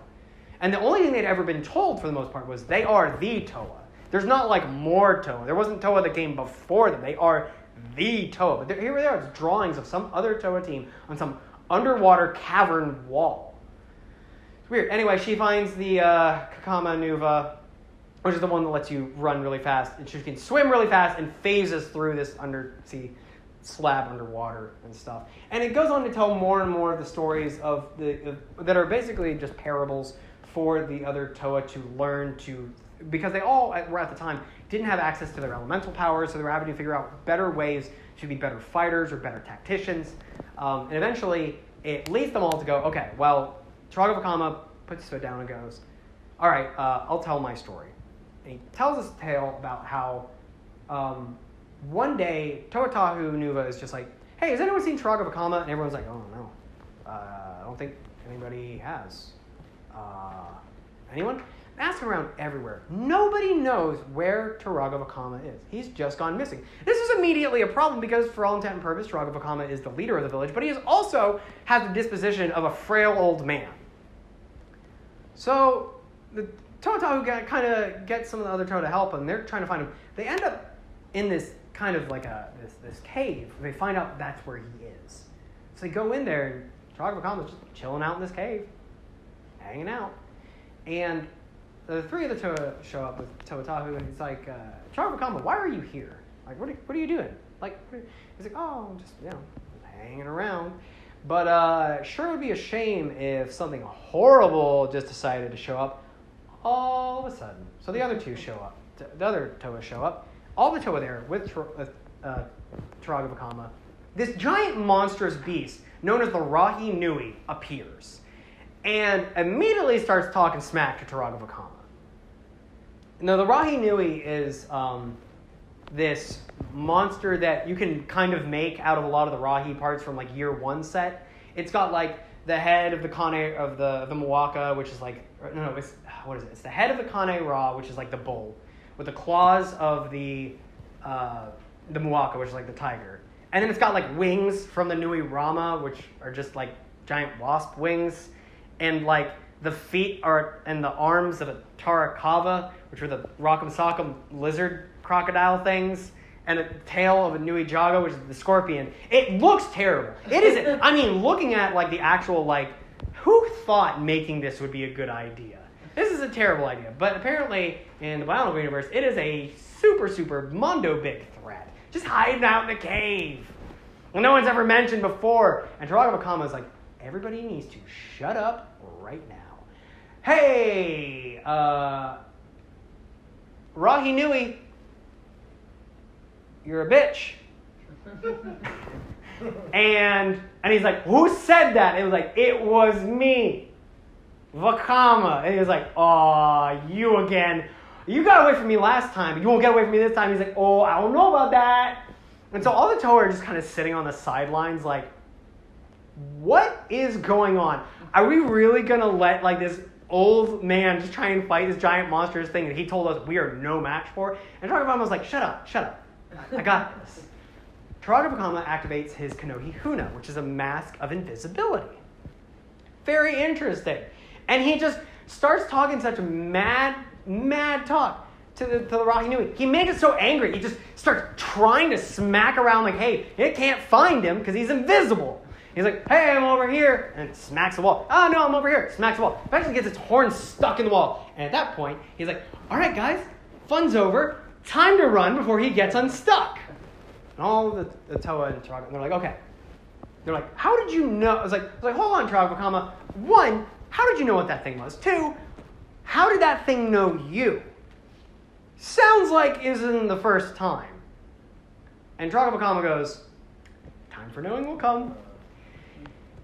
And the only thing they'd ever been told, for the most part, was they are the Toa. There's not like more Toa. There wasn't Toa that came before them. They are the Toa. But here they are, it's drawings of some other Toa team on some underwater cavern wall. It's weird. Anyway, she finds the Kakama Nuva, which is the one that lets you run really fast. And she can swim really fast and phases through this undersea slab underwater and stuff. And it goes on to tell more and more of the stories of that are basically just parables for the other Toa to learn to, because they all were at the time didn't have access to their elemental powers, so they were having to figure out better ways to be better fighters or better tacticians. And eventually, it leads them all to go, okay, well, Troga Vakama puts his foot down and goes, all right, I'll tell my story. And he tells this tale about how one day, Toatahu Nuva is just like, hey, has anyone seen Troga Vakama? And everyone's like, oh, no. I don't think anybody has. Anyone? Asking around everywhere. Nobody knows where Troga Vakama is. He's just gone missing. This is immediately a problem because, for all intent and purpose, Troga Vakama is the leader of the village, but he also has the disposition of a frail old man. So the Toatahu kind of gets some of the other Toa to help him. They're trying to find him. They end up in this kind of like this cave. They find out that's where he is. So they go in there, and Troga Vakama's just chilling out in this cave, hanging out. And the three of the Toa show up with Toatahu, and he's like, Troga Vakama, why are you here? Like, what are you doing? Like, he's like, oh, I'm just, hanging around. But sure would be a shame if something horrible just decided to show up all of a sudden. So the other two show up. The other Toa show up. All the Toa there with Troga Vakama. This giant monstrous beast known as the Rahi Nui appears and immediately starts talking smack to Troga Vakama. Now, the Rahi Nui is this monster that you can kind of make out of a lot of the Rahi parts from like year one set. It's got like the head of the Kane of the Muwaka, which is like it's the head of the Kane Ra, which is like the bull, with the claws of the Muwaka, which is like the tiger. And then it's got like wings from the Nui Rama, which are just like giant wasp wings, and like the feet are and the arms of a Tarakava, which are the Rock'em Sock'em lizard crocodile things, and a tail of a Nui Jaga, which is the scorpion. It looks terrible. It isn't. I mean, looking at like the actual like, who thought making this would be a good idea? This is a terrible idea. But apparently, in the Bionicle universe, it is a super, super mondo big threat. Just hiding out in a cave. Well, no one's ever mentioned before. And Troga Vakama is like, everybody needs to shut up right now. Hey, Rahi Nui, you're a bitch. and he's like, who said that? It was like, it was me, Vakama. And he was like, aw, you again. You got away from me last time, but you won't get away from me this time. He's like, oh, I don't know about that. And so all the Toa are just kind of sitting on the sidelines like, what is going on? Are we really going to let like this old man just try and fight this giant monstrous thing that he told us we are no match for? And Troga Vakama was like, shut up. I got this. Troga Vakama activates his Kanohi Huna, which is a mask of invisibility. Very interesting. And he just starts talking such mad talk to the Rahi Nui. He made it so angry. He just starts trying to smack around like, hey, it can't find him because he's invisible. He's like, hey, I'm over here. And it smacks the wall. Oh, no, I'm over here. Smacks the wall. Eventually gets its horn stuck in the wall. And at that point, he's like, all right, guys, fun's over. Time to run before he gets unstuck. And all the Toa and Turaga, they're like, okay. They're like, how did you know? I was like, hold on, Turaga. One, how did you know what that thing was? Two, how did that thing know you? Sounds like isn't the first time. And Turaga goes, time for knowing will come.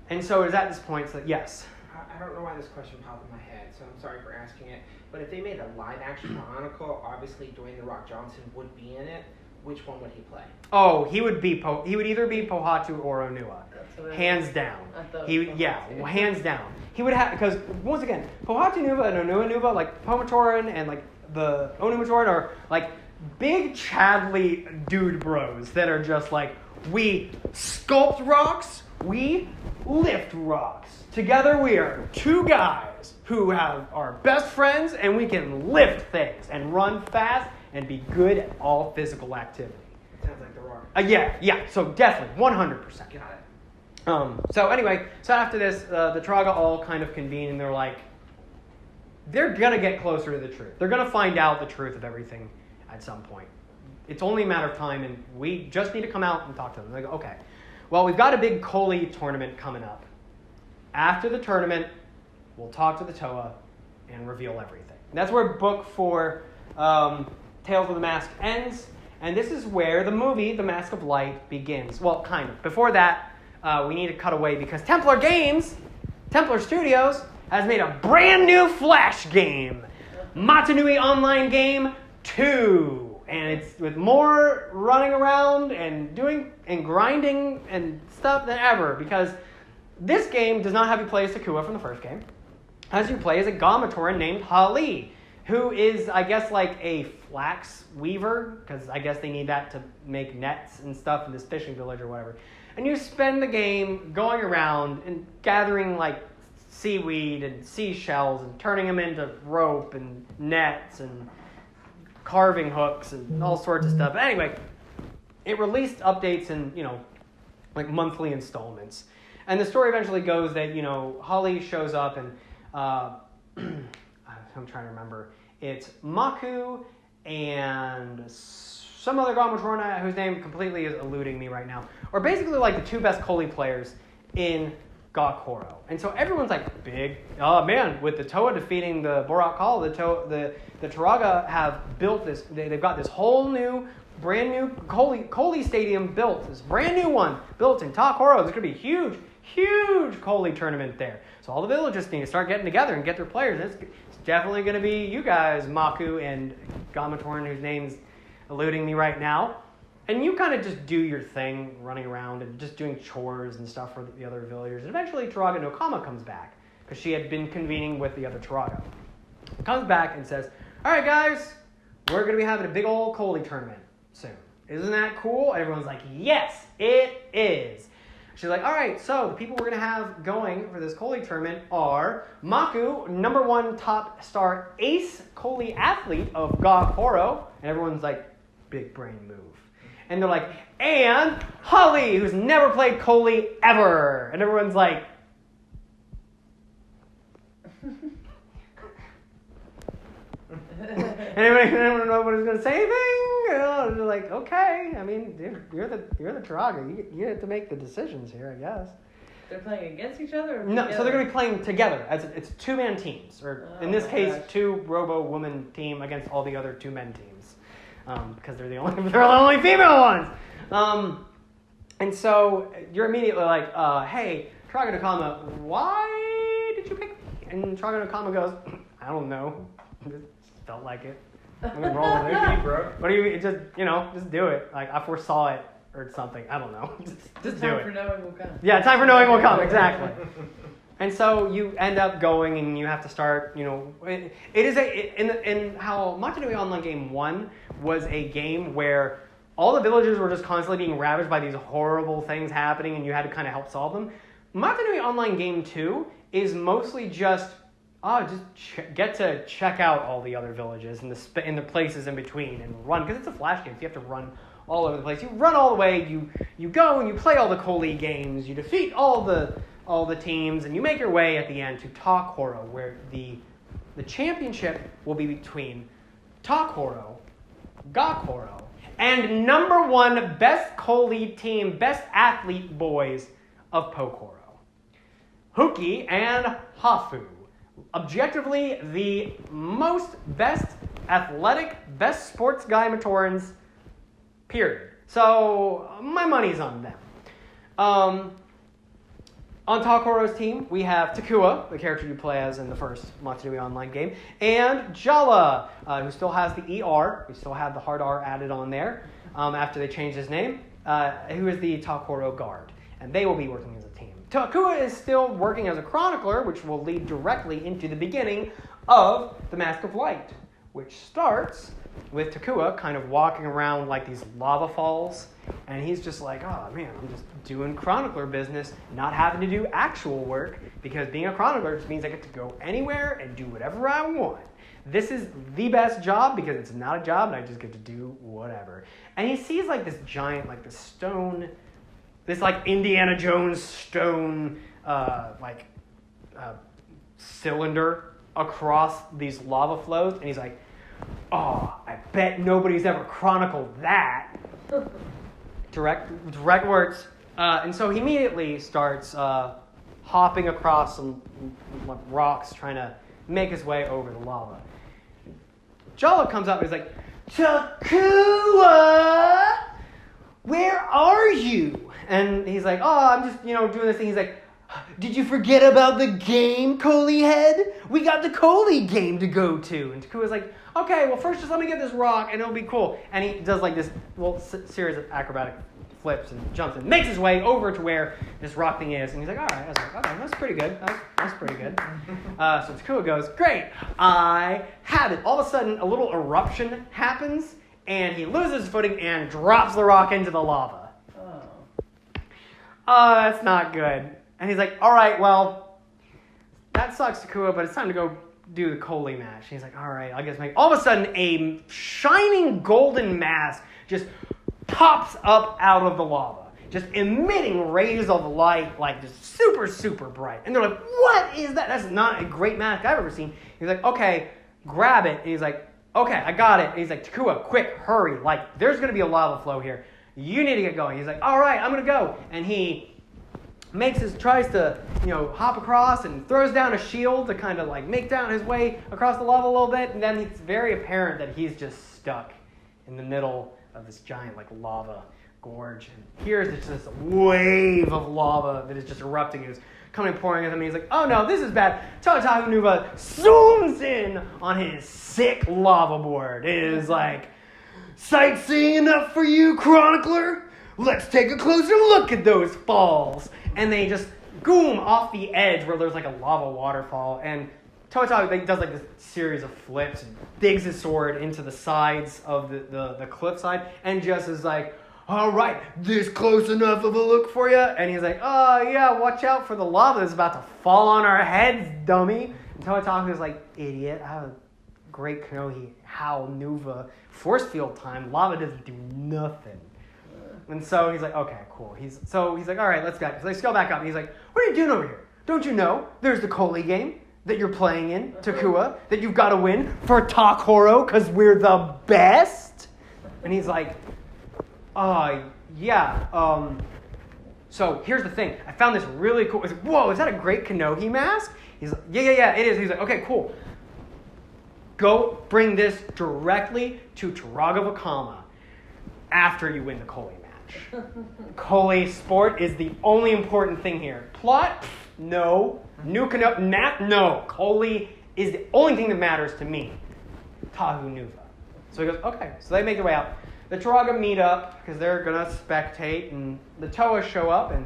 And so it was at this point that, yes. I don't know why this question popped in my head, so I'm sorry for asking it. But if they made a live-action Bionicle, obviously Dwayne "The Rock" Johnson would be in it. Which one would he play? Oh, he would either be Pohatu or Onua. Hands down. Hands down. He would have, because once again, Pohatu Nuva and Onua Nuva, like Pomatoran and like the Onumatoran are like big Chadley dude bros that are just like, we sculpt rocks, we lift rocks. Together we are two guys who are best friends and we can lift things and run fast and be good at all physical activity. Sounds like The Rock. Yeah. So definitely, 100%. Got it. So anyway, so after this, the Turaga all kind of convene and they're like, they're going to get closer to the truth. They're going to find out the truth of everything at some point. It's only a matter of time and we just need to come out and talk to them. They go, okay, well, we've got a big Koli tournament coming up. After the tournament, we'll talk to the Toa and reveal everything. And that's where book 4, Tales of the Mask ends. And this is where the movie, The Mask of Light, begins. Well, kind of. Before that, we need to cut away because Templar Studios, has made a brand new Flash game. Matanui Online Game 2. And it's with more running around and doing and grinding and stuff than ever because this game does not have you play as Takua from the first game. As you play as a Gamatoran named Hali, who is, I guess, like a flax weaver, because I guess they need that to make nets and stuff in this fishing village or whatever. And you spend the game going around and gathering, like, seaweed and seashells and turning them into rope and nets and carving hooks and all sorts of stuff. But anyway, it released updates in, like monthly installments. And the story eventually goes that, Holly shows up and I'm trying to remember. It's Maku and some other Gamatoran whose name completely is eluding me right now. Or basically like the two best Koli players in Gakoro. And so everyone's like big. Oh man, with the Toa defeating the Bohrok-Kal, the Turaga have built this. They've got this whole new, brand new Koli stadium built. This brand new one built in Takoro. There's going to be huge Koli tournament there. So all the villagers need to start getting together and get their players. It's definitely going to be you guys, Maku and Gamatoran, whose name's eluding me right now. And you kind of just do your thing, running around and just doing chores and stuff for the other villagers. And eventually Turaga no Kama comes back because she had been convening with the other Turaga. Comes back and says, all right, guys, we're going to be having a big old Koli tournament soon. Isn't that cool? And everyone's like, yes, it is. She's like, all right, so the people we're going to have going for this Koli tournament are Maku, number 1 top star ace Koli athlete of Gakoro. And everyone's like, big brain move. And they're like, and Holly, who's never played Koli ever. And everyone's like, anyone know what he's going to say anything? They're like, okay. I mean, dude, you're the Turaga. You have to make the decisions here, I guess. They're playing against each other? Or no, together? So they're going to be playing together. It's 2-man teams. Or in this case, gosh. 2 Robo-woman team against all the other 2-men teams. Because they're the only female ones. And so you're immediately like, hey, Turaga Nakama, why did you pick me? And Turaga Nakama goes, I don't know. Just felt like it. I'm gonna roll with it, bro. What do you mean? Just do it. Like I foresaw it or something. I don't know. Just do it. Time for knowing will come. Yeah, time for knowing will come. Exactly. And so you end up going and you have to start, it is in how Matanui Online Game 1 was a game where all the villagers were just constantly being ravaged by these horrible things happening and you had to kind of help solve them. Matanui Online Game 2 is mostly just get to check out all the other villages and the places in between and run, because it's a flash game, so you have to run all over the place. You run all the way. You go and you play all the Koli games. You defeat all the teams, and you make your way at the end to Takoro, where the championship will be between Takoro, Gakoro, and number one best Koli team, best athlete boys of Pokoro, Huki and Hafu. Objectively, the most best athletic, best sports guy Matorans, period. So, my money's on them. On Takoro's team, we have Takua, the character you play as in the first Matsuri Online game, and Jala, who still has the ER. We still have the hard R added on there after they changed his name, who is the Takoro guard. And they will be working as a team. Takua is still working as a chronicler, which will lead directly into the beginning of the Mask of Light, which starts with Takua kind of walking around like these lava falls, and he's just like, oh man, I'm just doing chronicler business, not having to do actual work, because being a chronicler just means I get to go anywhere and do whatever I want. This is the best job because it's not a job and I just get to do whatever. And he sees like this giant, like this stone, this like Indiana Jones stone, cylinder across these lava flows, and he's like, oh, I bet nobody's ever chronicled that. Direct words. And so he immediately starts hopping across some rocks, trying to make his way over the lava. Jala comes up and he's like, Takua, where are you? And he's like, oh, I'm just, doing this thing. He's like, did you forget about the game, Koli head? We got the Koli game to go to. And Takua's like, okay, well, first just let me get this rock and it'll be cool. And he does like this series of acrobatic flips and jumps and makes his way over to where this rock thing is. And he's like, all right. I was like, okay, that's pretty good. That's pretty good. So Takua goes, great, I have it. All of a sudden, a little eruption happens, and he loses his footing and drops the rock into the lava. Oh, that's not good. And he's like, all right, well, that sucks, Takua, but it's time to go do the Koli match. And he's like, all right, I guess all of a sudden, a shining golden mask just pops up out of the lava, just emitting rays of light, like just super, super bright. And they're like, what is that? That's not a great mask I've ever seen. He's like, okay, grab it. And he's like, okay, I got it. And he's like, Takua, quick, hurry. Like, there's going to be a lava flow here. You need to get going. He's like, all right, I'm going to go. And he tries to, hop across and throws down a shield to kind of like make down his way across the lava a little bit. And then it's very apparent that he's just stuck in the middle of this giant like lava gorge. And here's this wave of lava that is just erupting. It's coming pouring at him. And he's like, oh no, this is bad. Tahu Nuva zooms in on his sick lava board. It is like, sightseeing enough for you, chronicler? Let's take a closer look at those falls. And they just boom off the edge where there's like a lava waterfall. And Totaku does like this series of flips and digs his sword into the sides of the cliffside and just is like, all right, this close enough of a look for you? And he's like, oh yeah, watch out for the lava that's about to fall on our heads, dummy. And Totaku is like, idiot, I have a great Kanohi How Nuva force field time. Lava doesn't do nothing. And so he's like, okay, cool. He's like, all right, let's go. So they scale back up, and he's like, what are you doing over here? Don't you know there's the Koli game that you're playing in, Takua, that you've got to win for Takoro because we're the best? And he's like, yeah. So here's the thing. I found this really cool. He's like, whoa, is that a great Kanohi mask? He's like, yeah, it is. He's like, okay, cool. Go bring this directly to Taragavakama after you win the Koli match. Koli sport is the only important thing here. Plot? No. New math? No. Koli is the only thing that matters to me. Tahu Nuva. So he goes, okay. So they make their way out. The Taraga meet up because they're going to spectate, and the Toa show up. And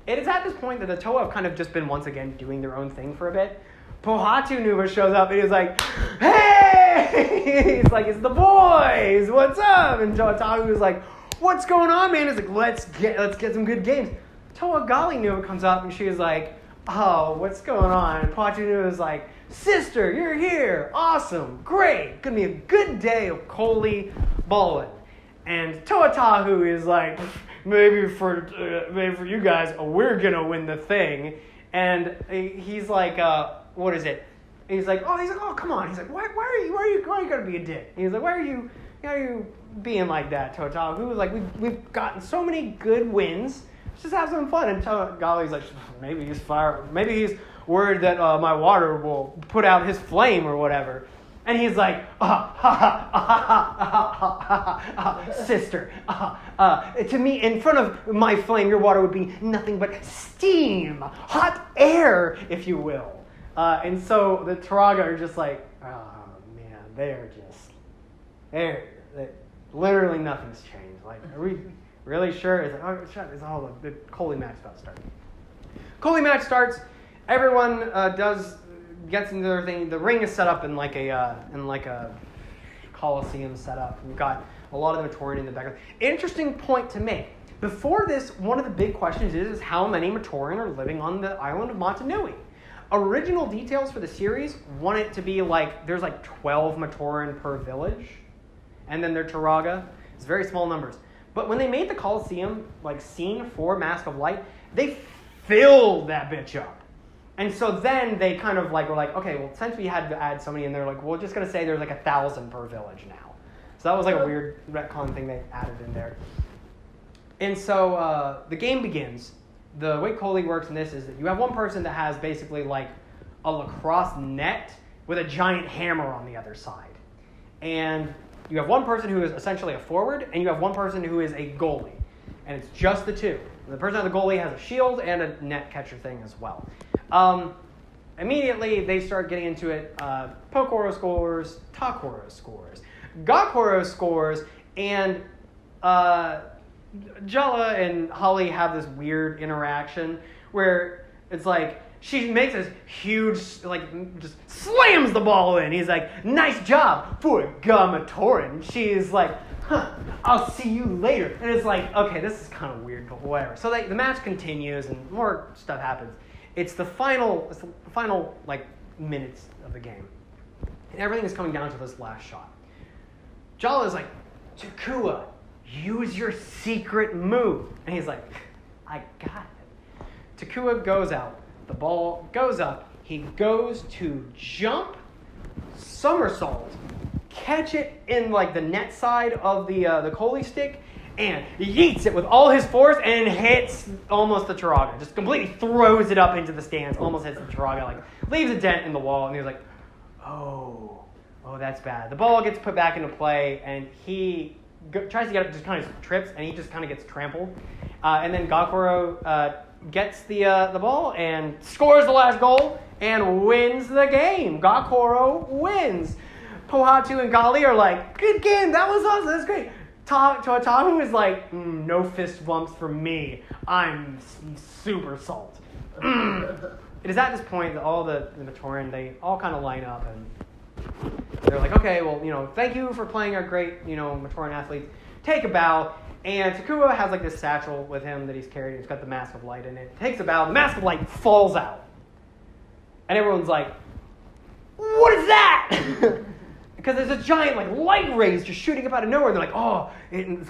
it is at this point that the Toa have kind of just been once again doing their own thing for a bit. Pohatu Nuva shows up and he's like, hey! He's like, it's the boys! What's up? And Tahu is like, what's going on, man? He's like, let's get some good games. Toa Gali Nuva comes up and she's like, oh, what's going on? And Pohatu Nuva is like, sister, you're here. Awesome. Great. Gonna be a good day of Koli ballin'. And Toatahu is like, maybe for you guys, we're gonna win the thing. And he's like, what is it? He's like, oh, come on. He's like, why are you gonna be a dick? He's like, why are you being like that, Toatahu? Like, we've gotten so many good wins. Let's just have some fun. And Golly's like, maybe he's worried that my water will put out his flame or whatever. And he's like, sister, to me, in front of my flame, your water would be nothing but steam, hot air, if you will. And so the Turaga are just like, oh man, they're literally nothing's changed. Like, are we really sure? It's like, oh, shut, it's all the Coley match about to start. Coley match starts. Everyone gets into their thing. The ring is set up in like a Coliseum setup. We've got a lot of the Matoran in the background. Interesting point to make. Before this, one of the big questions is how many Matoran are living on the island of Motunui. Original details for the series want it to be like there's like 12 Matoran per village, and then they're Turaga. It's very small numbers. But when they made the Coliseum like scene for Mask of Light, they filled that bitch up. And so then they kind of like were like, okay, well, since we had to add so many in there, like, we're just going to say there's like 1,000 per village now. So that was like a weird retcon thing they added in there. And so the game begins. The way Coley works in this is that you have one person that has basically like a lacrosse net with a giant hammer on the other side. And you have one person who is essentially a forward, and you have one person who is a goalie. And it's just the two. The person on the goalie has a shield and a net catcher thing as well. Immediately, they start getting into it. Pokoro scores, Takoro scores, Gakoro scores, and Jala and Holly have this weird interaction where it's like she makes this huge, like, just slams the ball in. He's like, nice job for Gamatoran. She's like, I'll see you later. And it's like, okay, this is kind of weird, but whatever. So the match continues and more stuff happens. It's the final like minutes of the game. And everything is coming down to this last shot. Jala is like, Takua, use your secret move. And he's like, I got it. Takua goes out. The ball goes up. He goes to jump, somersault, catch it in like the net side of the Coley stick, and yeets it with all his force and hits almost the Turaga. Just completely throws it up into the stands, almost hits the Turaga, like leaves a dent in the wall, and he was like, oh, that's bad. The ball gets put back into play, and he tries to get it, just kind of trips, and he just kind of gets trampled. And then Gakoro gets the ball and scores the last goal and wins the game. Gakoro wins. Pohatu and Gali are like, good game, that was awesome, that's great. Toatahu is like, no fist bumps from me. I'm super salt. It is at this point that all the Matoran, they all kind of line up and they're like, okay, well, thank you for playing our great, Matoran athletes. Take a bow. And Takua has like this satchel with him that he's carrying. It's got the Mask of Light in it. Takes a bow. The Mask of Light falls out. And everyone's like, what is that? Because there's a giant like light rays just shooting up out of nowhere. And they're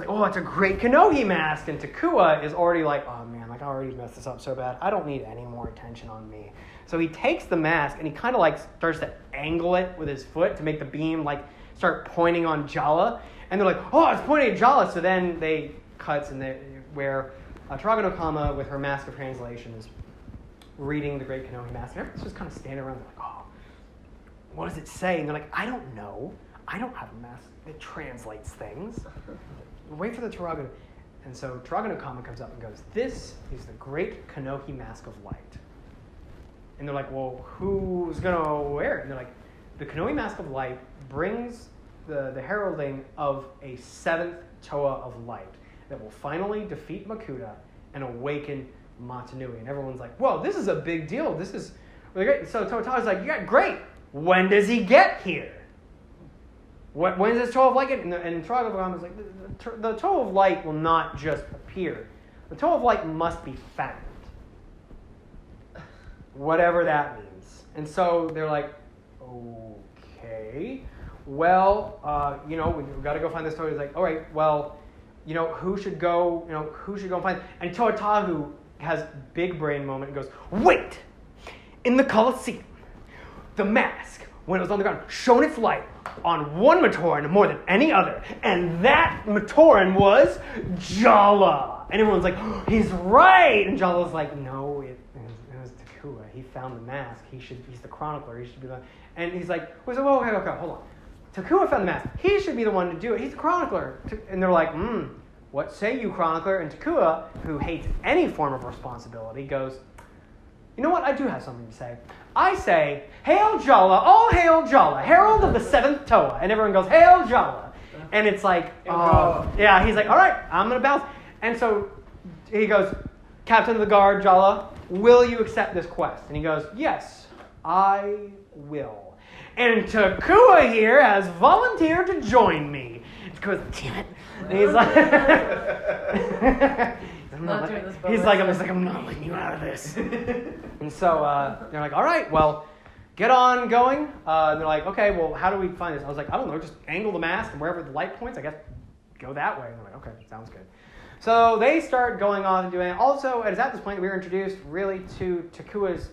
like, it's a great Kanohi mask. And Takua is already like, oh man, like I already messed this up so bad. I don't need any more attention on me. So he takes the mask and he kind of like starts to angle it with his foot to make the beam like start pointing on Jala. And they're like, oh, it's pointing at Jala. So then they cuts and where Turaga no Kama with her Mask of Translation is reading the Great Kanohi Mask. And everyone's just kind of standing around like, oh, what does it say? And they're like, I don't know. I don't have a mask that translates things. Wait for the Turaga. And so Turaga no Kama comes up and goes, this is the Great Kanohi Mask of Light. And they're like, well, who's going to wear it? And they're like, the Kanohi Mask of Light brings the heralding of a seventh Toa of Light that will finally defeat Makuta and awaken Motunui. And everyone's like, whoa, this is a big deal. This is really great. So Toata's like, yeah, great. When does he get here? When does this Toa of Light get? And Turaga no Kama is like, the Toa of Light will not just appear. The Toa of Light must be found. Whatever that means. And so they're like, okay. Well, we've got to go find this Toa. He's like, all right, well, who should go and find. And Toatahu has big brain moment and goes, wait! In the Colosseum, the mask, when it was on the ground, shone its light on one Matoran more than any other, and that Matoran was Jala. And everyone's like, oh, he's right! And Jala's like, no, it was Takua. He found the mask. He's the chronicler. He should be the... And he's like, okay, hold on. Takua found the mask. He should be the one to do it. He's the chronicler. And they're like, what say you, chronicler? And Takua, who hates any form of responsibility, goes, you know what? I do have something to say. I say, hail Jala, all hail Jala, herald of the seventh Toa. And everyone goes, hail Jala. And it's like, yeah, he's like, all right, I'm going to bounce. And so he goes, Captain of the Guard, Jala, will you accept this quest? And he goes, yes, I will. And Takua here has volunteered to join me. Takua's like, damn it. And he's like, I'm not letting you out of this. And so they're like, all right, well, get on going. And they're like, okay, well, how do we find this? I was like, I don't know, just angle the mask and wherever the light points, I guess, go that way. And they're like, okay, sounds good. So they start going off and doing it. Also, it is at this point we were introduced really to Takua's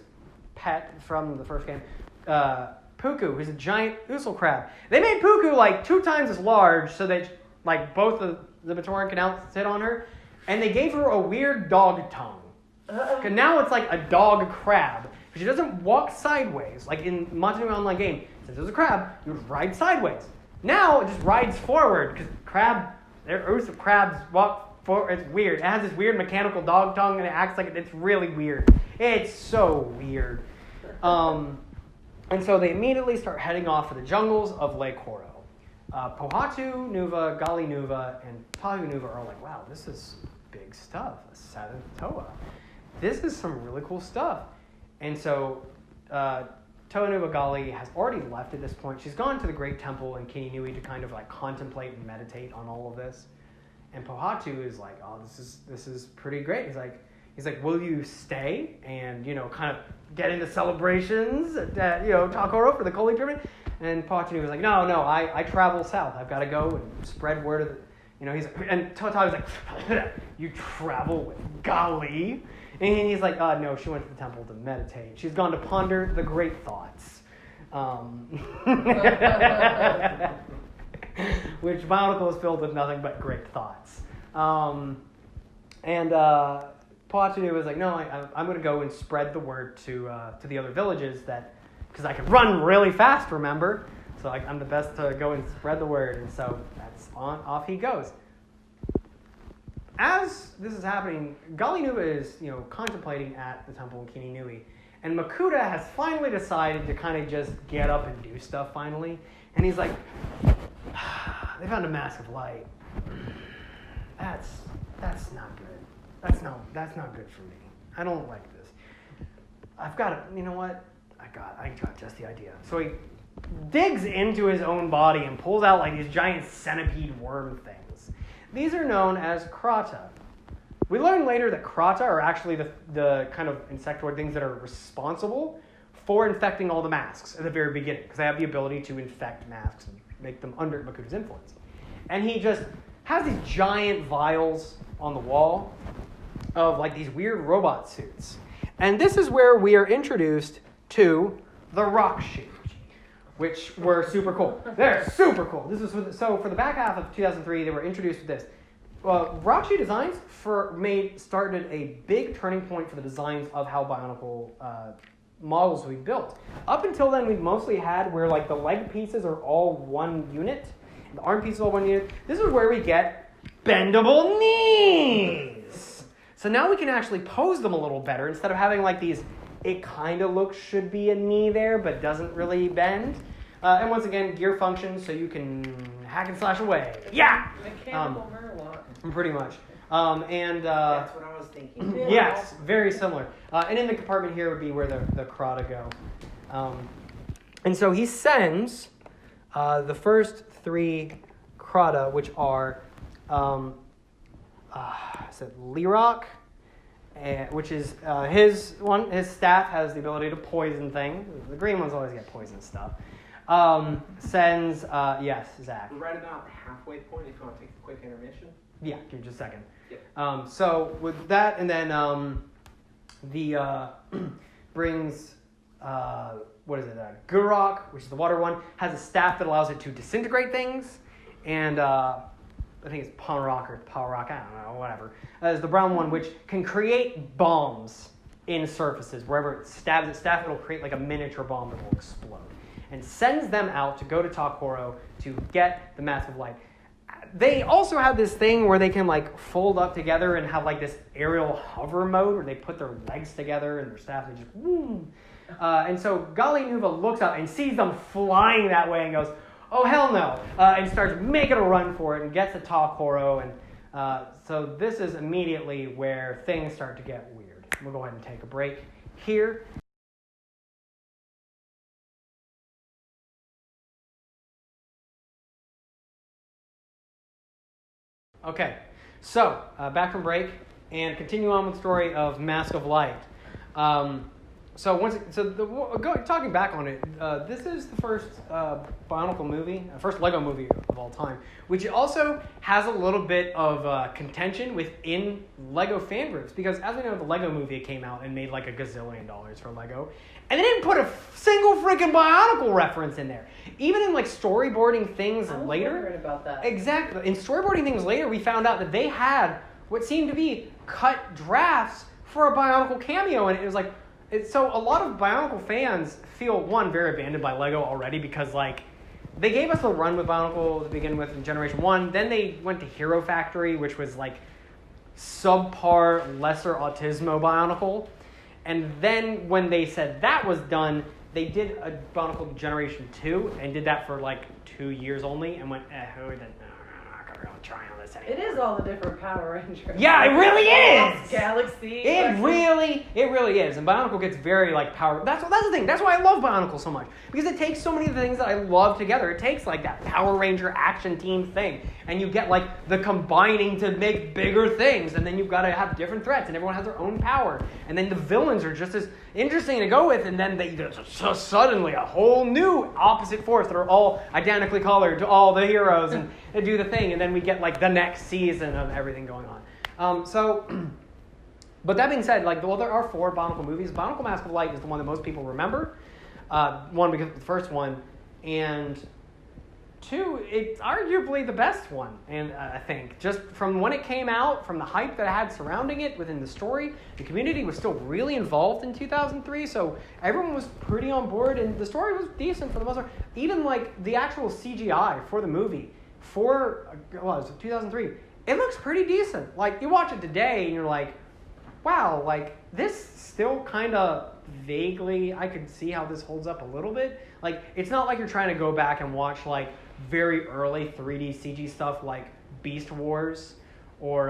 pet from the first game, Puku, who's a giant Usul crab. They made Puku like 2 times as large so that like both of the Matoran can now sit on her. And they gave her a weird dog tongue. Because now it's like a dog crab. But she doesn't walk sideways. Like in Montague Online game, since it was a crab, you would ride sideways. Now it just rides forward. Because crabs walk forward. It's weird. It has this weird mechanical dog tongue and it acts like it's really weird. It's so weird. And so they immediately start heading off to the jungles of Lake Horo. Pohatu Nuva, Gali Nuva, and Tahu Nuva are like, wow, this is big stuff. A 7th Toa. This is some really cool stuff. And so Toa Nuva Gali has already left at this point. She's gone to the Great Temple in Kininui to kind of like contemplate and meditate on all of this. And Pohatu is like, oh, this is pretty great. He's like, will you stay and, kind of get into celebrations at, Takoro for the Koli Pyramid? And Pohatu was like, no, I travel south. I've got to go and spread word of the, and Tota's like, you travel with Gali? And he's like, no, she went to the temple to meditate. She's gone to ponder the great thoughts. Which Bionicle is filled with nothing but great thoughts. And Pohatu was like, no, I'm going to go and spread the word to the other villages because I can run really fast, remember? So I'm the best to go and spread the word. And so off he goes. As this is happening, Gali Nuva is, contemplating at the temple in Kininui. And Makuta has finally decided to kind of just get up and do stuff finally. And he's like, they found a mask of light. That's not good. That's not good for me. I don't like this. I've got it. You know what? I got just the idea. So he digs into his own body and pulls out like these giant centipede worm things. These are known as Krata. We learn later that Krata are actually the kind of insectoid things that are responsible for infecting all the masks at the very beginning, because they have the ability to infect masks and make them under Makuta's influence. And he just has these giant vials on the wall of like these weird robot suits. And this is where we are introduced to the rock shoot, which were super cool. They're super cool. This is for the back half of 2003, they were introduced with this. Rock shoot designs started a big turning point for the designs of how Bionicle models we built. Up until then, we mostly had where like the leg pieces are all one unit, the arm pieces are all one unit. This is where we get bendable knees. So now we can actually pose them a little better instead of having like these. It kind of looks should be a knee there, but doesn't really bend. And once again, gear functions so you can hack and slash away. Yeah. Mechanical Murloc. Pretty much. That's what I was thinking. Yes, very similar. And in the compartment here would be where the Krata go. And so he sends the first 3 Krata, which are Lirok, which is his one. His staff has the ability to poison things. The green ones always get poison stuff. Sends, yes, Zach. We're right about the halfway point if you want to take a quick intermission. Yeah, give me just a second. Yep. So with that, and then the brings what is it? Bohrok, which is the water one, has a staff that allows it to disintegrate things, and I think it's Bohrok or Bohrok, I don't know, whatever. Is the brown one, which can create bombs in surfaces wherever it stabs its staff. It'll create like a miniature bomb that will explode, and sends them out to go to Takoro to get the Mask of Light. They also have this thing where they can like fold up together and have like this aerial hover mode where they put their legs together and their staff and just woo. And so Gali Nuva looks up and sees them flying that way and goes, "Oh hell no!" And starts making a run for it and gets to Takoro. And so this is immediately where things start to get weird. We'll go ahead and take a break here. Okay, so back from break and continue on with the story of Mask of Light. Talking back on it, this is the first Bionicle movie, first Lego movie of all time, which also has a little bit of contention within Lego fan groups, because as we know, the Lego movie came out and made like $1 gazillion for Lego, and they didn't put a single freaking Bionicle reference in there. Even in like storyboarding things later. I was wondering about that. Exactly. In storyboarding things later, we found out that they had what seemed to be cut drafts for a Bionicle cameo, and it was like, so a lot of Bionicle fans feel, one, very abandoned by Lego already, because like they gave us the run with Bionicle to begin with in Generation 1. Then they went to Hero Factory, which was like subpar, lesser Autismo Bionicle. And then when they said that was done, they did a Bionicle Generation 2 and did that for like 2 years only and went, I'm not going to try on this anymore. It is all the different Power Rangers. Yeah, it really is! Galaxy. It really is. And Bionicle gets very like power. That's the thing. That's why I love Bionicle so much, because it takes so many of the things that I love together. It takes like that Power Ranger action team thing, and you get like the combining to make bigger things, and then you've got to have different threats, and everyone has their own power, and then the villains are just as interesting to go with, and then there's suddenly a whole new opposite force that are all identically colored to all the heroes, and they do the thing, and then we get like the next season of everything going on. But that being said, like, well, there are 4 Bionicle movies. Bionicle Mask of Light is the one that most people remember. One, because it's the first one, and 2, it's arguably the best one. And I think just from when it came out, from the hype that it had surrounding it within the story, the community was still really involved in 2003. So everyone was pretty on board, and the story was decent for the most part. Even like the actual CGI for the movie for 2003, it looks pretty decent. Like you watch it today, and you're like, wow, like this still kind of vaguely, I could see how this holds up a little bit. Like it's not like you're trying to go back and watch like very early 3D CG stuff like Beast Wars or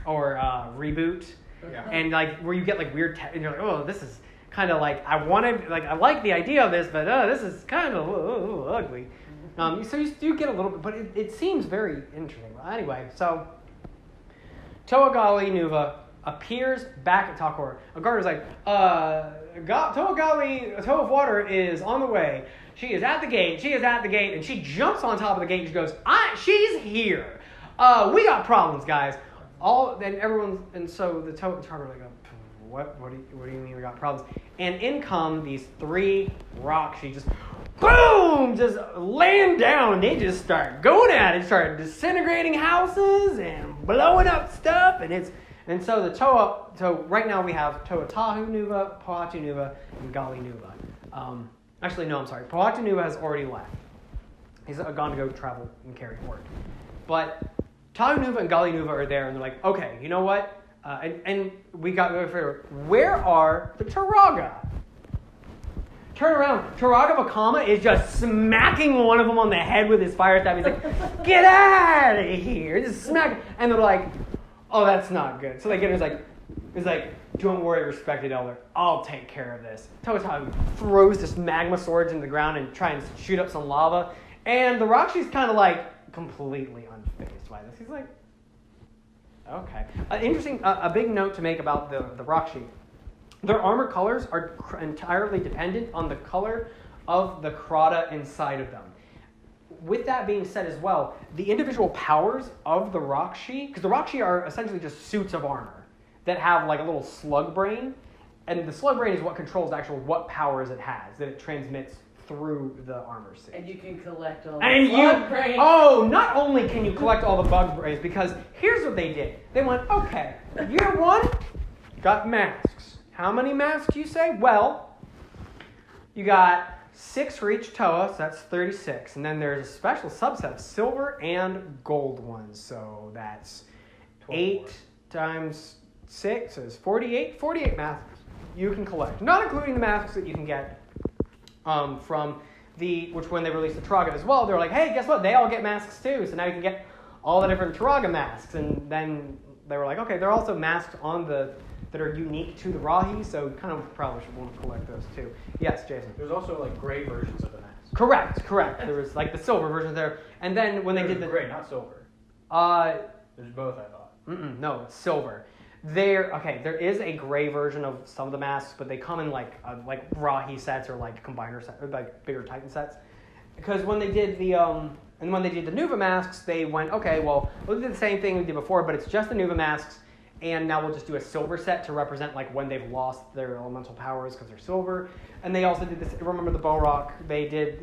Reboot, Yeah. and like where you get like weird and you're like, oh, this is kind of like I like the idea of this, but this is kind of ugly. So you do get a little bit, but it seems very interesting. Anyway, so Toa Gali Nuva appears back at Takoro. A guard is like, Toa of Water is on the way. She is at the gate, and she jumps on top of the gate and she goes, she's here. We got problems, guys. So the Takoro like, what do you mean we got problems? And in come these 3 rocks. She just, boom, just laying down, and they just start going at it, start disintegrating houses and blowing up stuff, and so so right now we have Toa Tahu Nuva, Pohatu Nuva, and Gali Nuva. Actually, no, I'm sorry. Pohatu Nuva has already left. He's gone to go travel and carry word. But Tahu Nuva and Gali Nuva are there, and they're like, okay, you know what? And we got to go figure, where are the Turaga? Turn around. Turaga Vakama is just smacking one of them on the head with his fire staff. He's like, get out of here. Just smack. And they're like, oh, that's not good. So they get he's like, don't worry, respected elder. I'll take care of this. Toa throws this magma swords into the ground and tries to shoot up some lava. And the Rakshi's kind of like completely unfazed by this. He's like, okay. Interesting, a big note to make about the Rakshi. Their armor colors are entirely dependent on the color of the Krata inside of them. with that being said as well, the individual powers of the Rock-Shi, because the Rock-Shi are essentially just suits of armor that have like a little slug brain, and the slug brain is what controls actually what powers it has, that it transmits through the armor suit. And you can collect all And the slug brains. Oh, not only can you collect all the bug brains, because here's what they did. They went, okay, year one, got masks. How many masks you say? Well, you got 6 for each Toa, so that's 36. And then there's a special subset of silver and gold ones. So that's 8 times 6 is 48. 48 masks you can collect. Not including the masks that you can get from which when they released the Turaga as well, they were like, hey, guess what? They all get masks too. So now you can get all the different Turaga masks. And then they were like, okay, there are also masks that are unique to the Rahi, so you kind of probably should want to collect those too. Yes, Jason. There's also like gray versions of the mask. Correct. There was like the silver version there, and then when they did the gray, not silver. There's both, I thought. No, it's silver. There is a gray version of some of the masks, but they come in like Rahi sets or like combiner sets, or like bigger Titan sets. Because when they did the Nuva masks, they went, okay, well, we'll do the same thing we did before, but it's just the Nuva masks. And now we'll just do a silver set to represent like when they've lost their elemental powers because they're silver. And they also did this. Remember the Bohrok? They did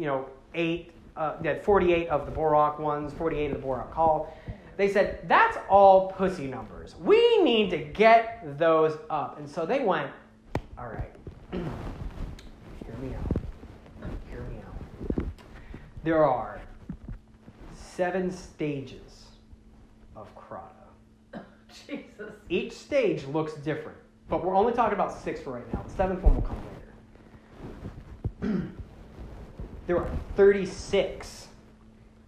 they had 48 of the Bohrok ones, 48 of the Bohrok-Kal. They said that's all pussy numbers. We need to get those up. And so they went, all right. Hear me out. There are 7 stages of Krata. Jesus. Each stage looks different, but we're only talking about 6 for right now. The 7th one will come later. There are 36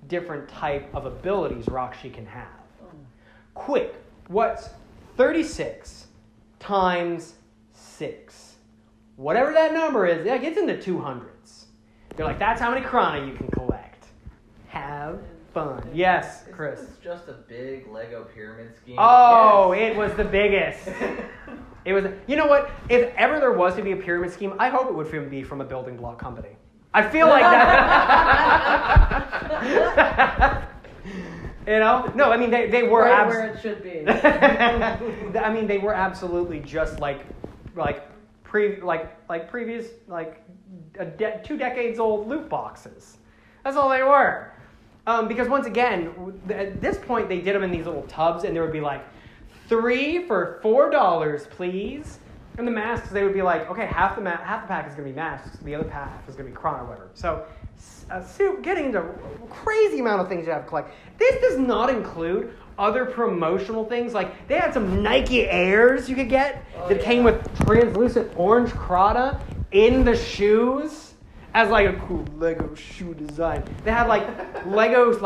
different type of abilities Rock-Shi can have. Quick, what's 36 times 6? Whatever that number is, it gets into 200s. They're like, that's how many Krana you can collect. Have fun. Yes, Chris. This is just a big Lego pyramid scheme. Oh, Yes. It was the biggest. It was. You know what? If ever there was to be a pyramid scheme, I hope it would be from a building block company. I feel like that. No, I mean they were right where it should be. I mean they were absolutely just previous 2 decades old loot boxes. That's all they were. Because once again, at this point they did them in these little tubs, and there would be like 3 for $4, please. And the masks, they would be like, okay, half the pack is going to be masks, the other half is going to be Krana or whatever. So, getting into a crazy amount of things you have to collect. This does not include other promotional things. Like, they had some Nike Airs you could get came with translucent orange Krana in the shoes as like a cool Lego shoe design. They had like Legos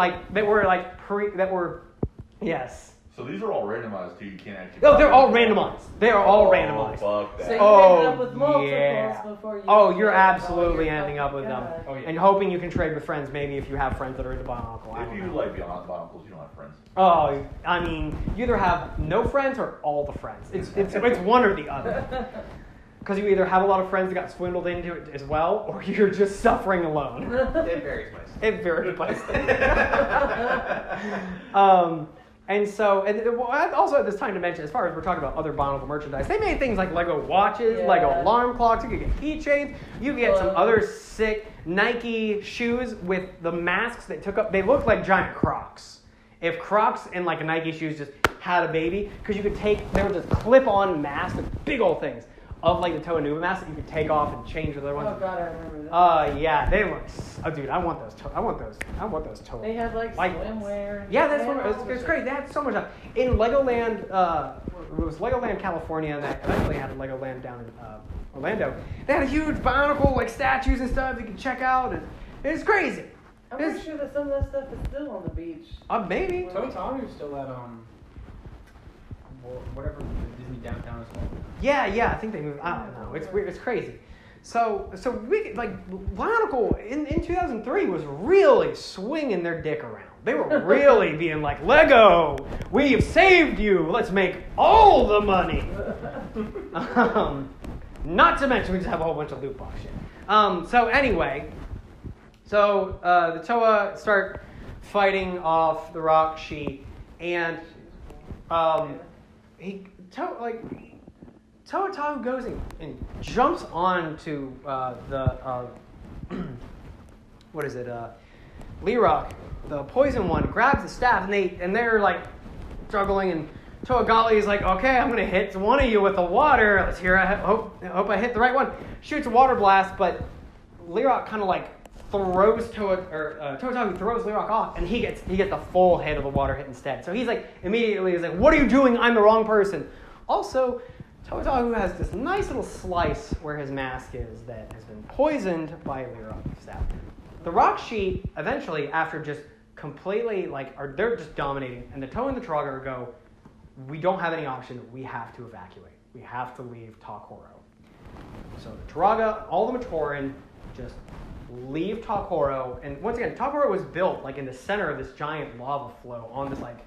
yes. So these are all randomized too. You can't actually. No, they're all randomized. They are all randomized. Fuck that. So you ended up with multiples before you... You're absolutely ending up with them. Oh, yeah. And hoping you can trade with friends, maybe if you have friends that are into Bionicle. If you like Bionicles, you don't have friends. Oh, I mean, you either have no friends or all the friends. It's one or the other. Because you either have a lot of friends that got swindled into it as well, or you're just suffering alone. It varies by state. It varies by state. And also at this time to mention, as far as we're talking about other Bionicle merchandise, they made things like Lego watches, Lego alarm clocks, you could get keychains, you could get some other sick Nike shoes with the masks that they looked like giant Crocs. If Crocs and like Nike shoes just had a baby, because they were just clip-on masks, with big old things, of like the Toa Nuva masks that you could take off and change with other ones. Oh god, I remember that. Yeah, they look. Oh, dude, I want those. I want those Toa. They had like swimwear. Yeah, that's what it's great. They had so much stuff in Legoland. It was Legoland California, and that eventually had a Legoland down in Orlando. They had a huge Bionicle like statues and stuff you can check out, and it's crazy. I'm pretty sure that some of that stuff is still on the beach. Maybe. Totanu's still at whatever the Disney downtown is called. Yeah, I think they moved. I don't know. It's weird. It's crazy. So we Bionicle in 2003 was really swinging their dick around. They were really being like, Lego, we have saved you. Let's make all the money. Not to mention we just have a whole bunch of loot box shit. So anyway, So the Toa start fighting off the rock sheet, and Toa goes and jumps onto the what is it? Lerock, the poison one, grabs the staff, and they're like struggling, and Toa is like, okay, I'm gonna hit one of you with the water. Let's hear. I hope I hit the right one. Shoots a water blast, but Lerock kind of like throws Toa throws Lerock off, and he gets the full hit of the water hit instead. So he's like immediately he's like, what are you doing? I'm the wrong person. Also, Toa has this nice little slice where his mask is that has been poisoned by Lerock's staff. The rock sheet eventually, after just completely they're just dominating, and the Toa and the Trogar go, we don't have any option. We have to evacuate. We have to leave Takoro. So the Troga, all the Matoran, just leave Takoro. And once again, Takoro was built like in the center of this giant lava flow on this like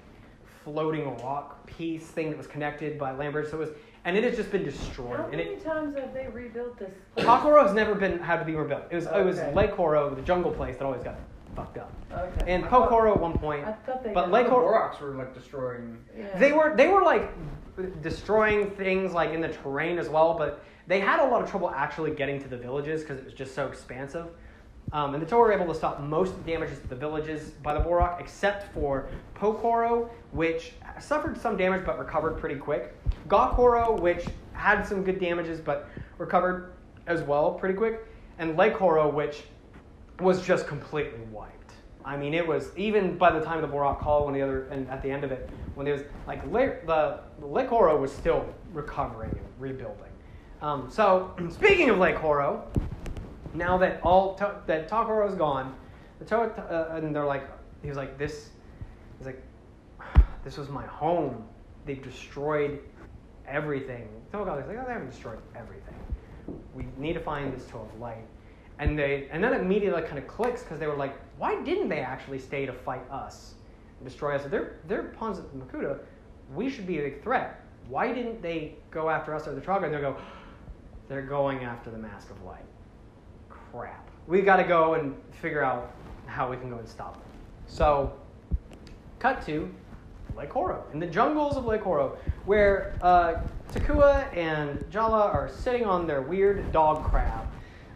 floating rock piece thing that was connected by land bridge. So it was, and it has just been destroyed. How many times have they rebuilt this place? Takoro has never had to be rebuilt. It was Lake Koro, the jungle place that always got fucked up. Okay. And Kokoro at one point. But Lake Koro, Bohroks were like destroying. Yeah. they were like destroying things like in the terrain as well, but they had a lot of trouble actually getting to the villages because it was just so expansive. And the Toa were able to stop most of the damages to the villages by the Bohrok, except for Pokoro, which suffered some damage but recovered pretty quick. Gakoro, which had some good damages but recovered as well pretty quick. And Lake Koro, which was just completely wiped. I mean, it was, even by the time of the Bohrok-Kal, and at the end of it, when there was, the Lake Koro was still recovering and rebuilding. So, speaking of Lake Koro, now that that Takoro is gone, the Toa, and they're like, this was my home. They've destroyed everything. Toa was like, oh, they haven't destroyed everything. We need to find this Toa of Light. And then immediately kind of clicks because they were like, why didn't they actually stay to fight us and destroy us? They're pawns at Makuta. We should be a big threat. Why didn't they go after us or the Troga? And they're going after the Mask of Light. Crap. We got to go and figure out how we can go and stop them. So, cut to Lake Koro, in the jungles of Lake Koro, where Takua and Jala are sitting on their weird dog crab,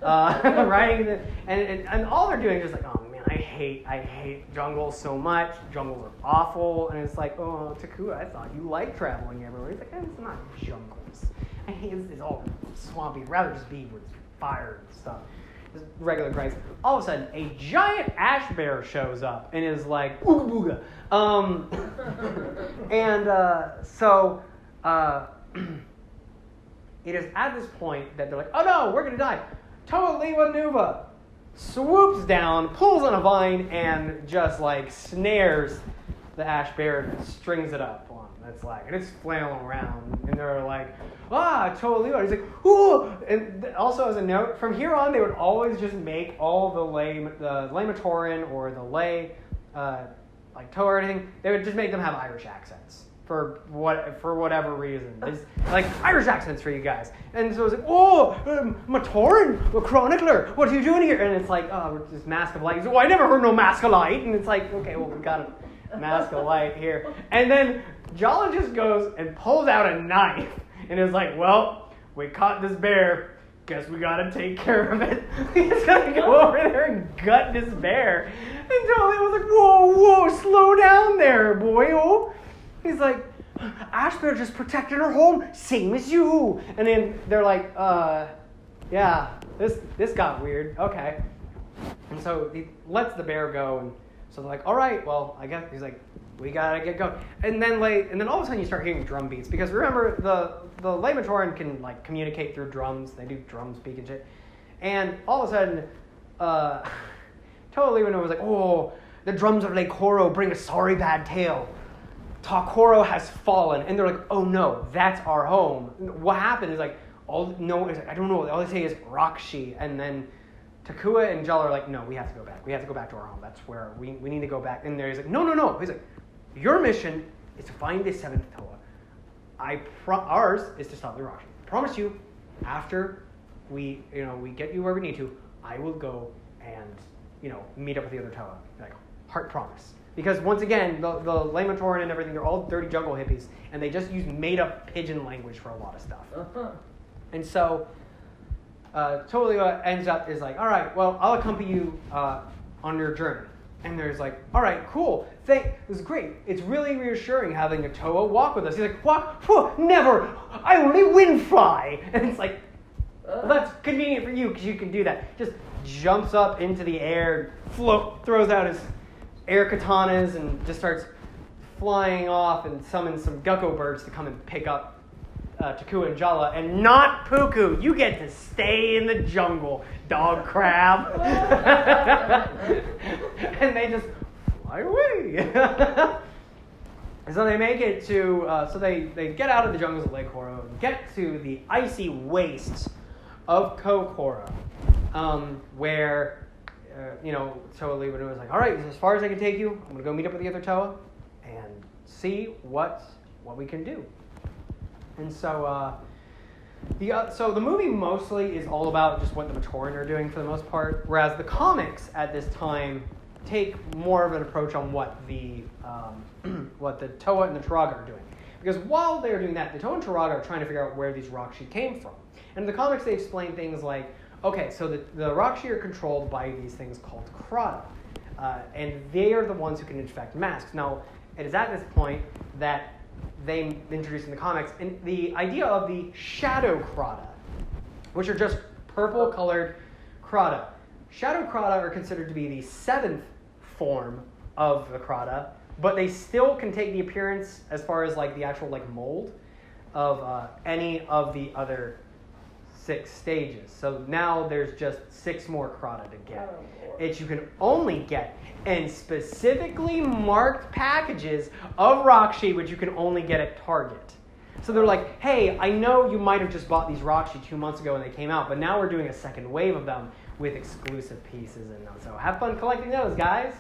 riding and all they're doing is like, oh man, I hate jungles so much. Jungles are awful. And it's like, oh, Takua, I thought you liked traveling everywhere. He's like, it's not jungles. I hate it's all swampy. I'd rather just be with fire and stuff. Just regular grass. All of a sudden, a giant ash bear shows up and is like, ooga booga. So it is at this point that they're like, oh no, we're gonna die. Toa Liwa Nuva swoops down, pulls on a vine, and just like snares the ash bear and strings it up on its leg. And it's flailing around. And they're like, Toa Liwa. He's like, ooh! And also as a note, from here on, they would always just make all the lay Matoran or the lay, like Toa or anything, they would just make them have Irish accents. For whatever reason. It's like Irish accents for you guys. And so it's like, Matoran, a chronicler, what are you doing here? And it's like, we're just Mask of Light. He's like, I never heard no Mask of Light. And it's like, okay, well, we got a Mask of Light here. And then Jala just goes and pulls out a knife and is like, well, we caught this bear. Guess we gotta take care of it. He's gonna go over there and gut this bear. And Jolly was like, whoa, slow down there, boy. Oh. He's like, Ash Bear just protected her home, same as you. And then they're like, yeah, this got weird. Okay. And so he lets the bear go, and so they're like, all right, well, I guess he's like, we gotta get going. And then all of a sudden you start hearing drum beats, because remember the Lay Matoran can like communicate through drums. They do drum speak and shit. And all of a sudden, Toa Liwa was like, oh, the drums of Lake Koro bring a sorry bad tale. Takoro has fallen, and they're like, oh no, that's our home. What happened is like, I don't know. All they say is Rakshi, and then Takua and Jala are like, no, we have to go back. We have to go back to our home. That's where we need to go back. And there he's like, no. He's like, your mission is to find the seventh Toa. Ours is to stop the Rakshi. I promise you, after we get you where we need to, I will go and meet up with the other Toa. Like, heart promise. Because once again, the Lamatoran and everything, they're all dirty jungle hippies, and they just use made-up pigeon language for a lot of stuff. And so, Toliwa ends up is like, all right, well, I'll accompany you on your journey. And there's like, all right, cool. This is great. It's really reassuring having a Toa walk with us. He's like, walk? Phew, never. I only wind fly. And it's like, well, that's convenient for you because you can do that. Just jumps up into the air, throws out his air katanas, and just starts flying off and summons some Gecko birds to come and pick up Takua and Jala, and not Puku. You get to stay in the jungle, dog crab. And they just fly away. So they make it to, so they get out of the jungles of Lake Horo and get to the icy wastes of Kokora, where, Toa Libanu was like, all right, as far as I can take you, I'm going to go meet up with the other Toa and see what we can do. And so, so the movie mostly is all about just what the Matoran are doing for the most part, whereas the comics at this time take more of an approach on what the Toa and the Turaga are doing. Because while they're doing that, the Toa and Turaga are trying to figure out where these Rakshi came from. And in the comics, they explain things like, okay, so the Rakshi are controlled by these things called Krata, and they are the ones who can infect masks. Now, it is at this point that they introduced in the comics and the idea of the Shadow Krata, which are just purple-colored Krata. Shadow Krata are considered to be the 7th form of the Krata, but they still can take the appearance, as far as like the actual like mold, of any of the other 6 stages. So now there's just 6 more Krata to get. Which you can only get in specifically marked packages of Rakshi, which you can only get at Target. So they're like, hey, I know you might have just bought these Rakshi 2 months ago when they came out, but now we're doing a second wave of them with exclusive pieces in them. So have fun collecting those, guys.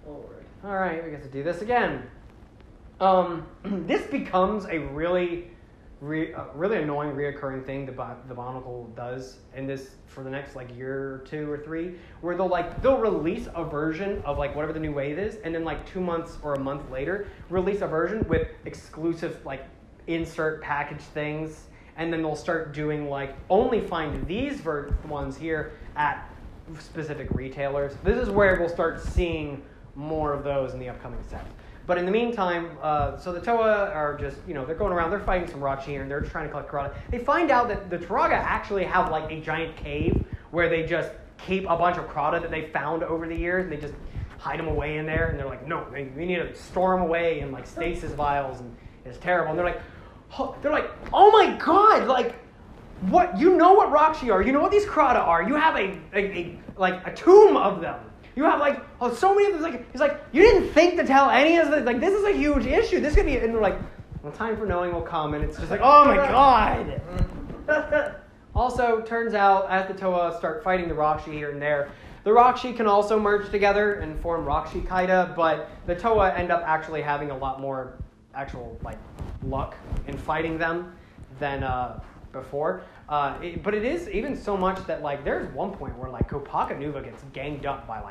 All right, we get to do this again. This becomes a really annoying reoccurring thing the Bionicle does in this for the next like year or 2 or 3, where they'll release a version of like whatever the new wave is, and then like 2 months or a month later release a version with exclusive like insert package things, and then they'll start doing like only find these ones here at specific retailers. This is where we'll start seeing more of those in the upcoming sets. But in the meantime, so the Toa are just, they're going around, they're fighting some Rakshi here, and they're just trying to collect Krata. They find out that the Turaga actually have like a giant cave where they just keep a bunch of Krata that they found over the years, and they just hide them away in there, and they're like, no, we need to store them away in like stasis vials, and it's terrible. And they're like, oh my god, like, what, you know what Rakshi are, you know what these Krata are, you have a tomb of them. You have so many of them. He's like, you didn't think to tell any of this. Like, this is a huge issue. This could be. And they're like, well, time for knowing will come. And it's just like, oh my god. Also, turns out as the Toa start fighting the Rakshi here and there, the Rakshi can also merge together and form Rakshi Kaida. But the Toa end up actually having a lot more actual luck in fighting them than before. But it is even so much that there's one point where Kopaka Nuva gets ganged up by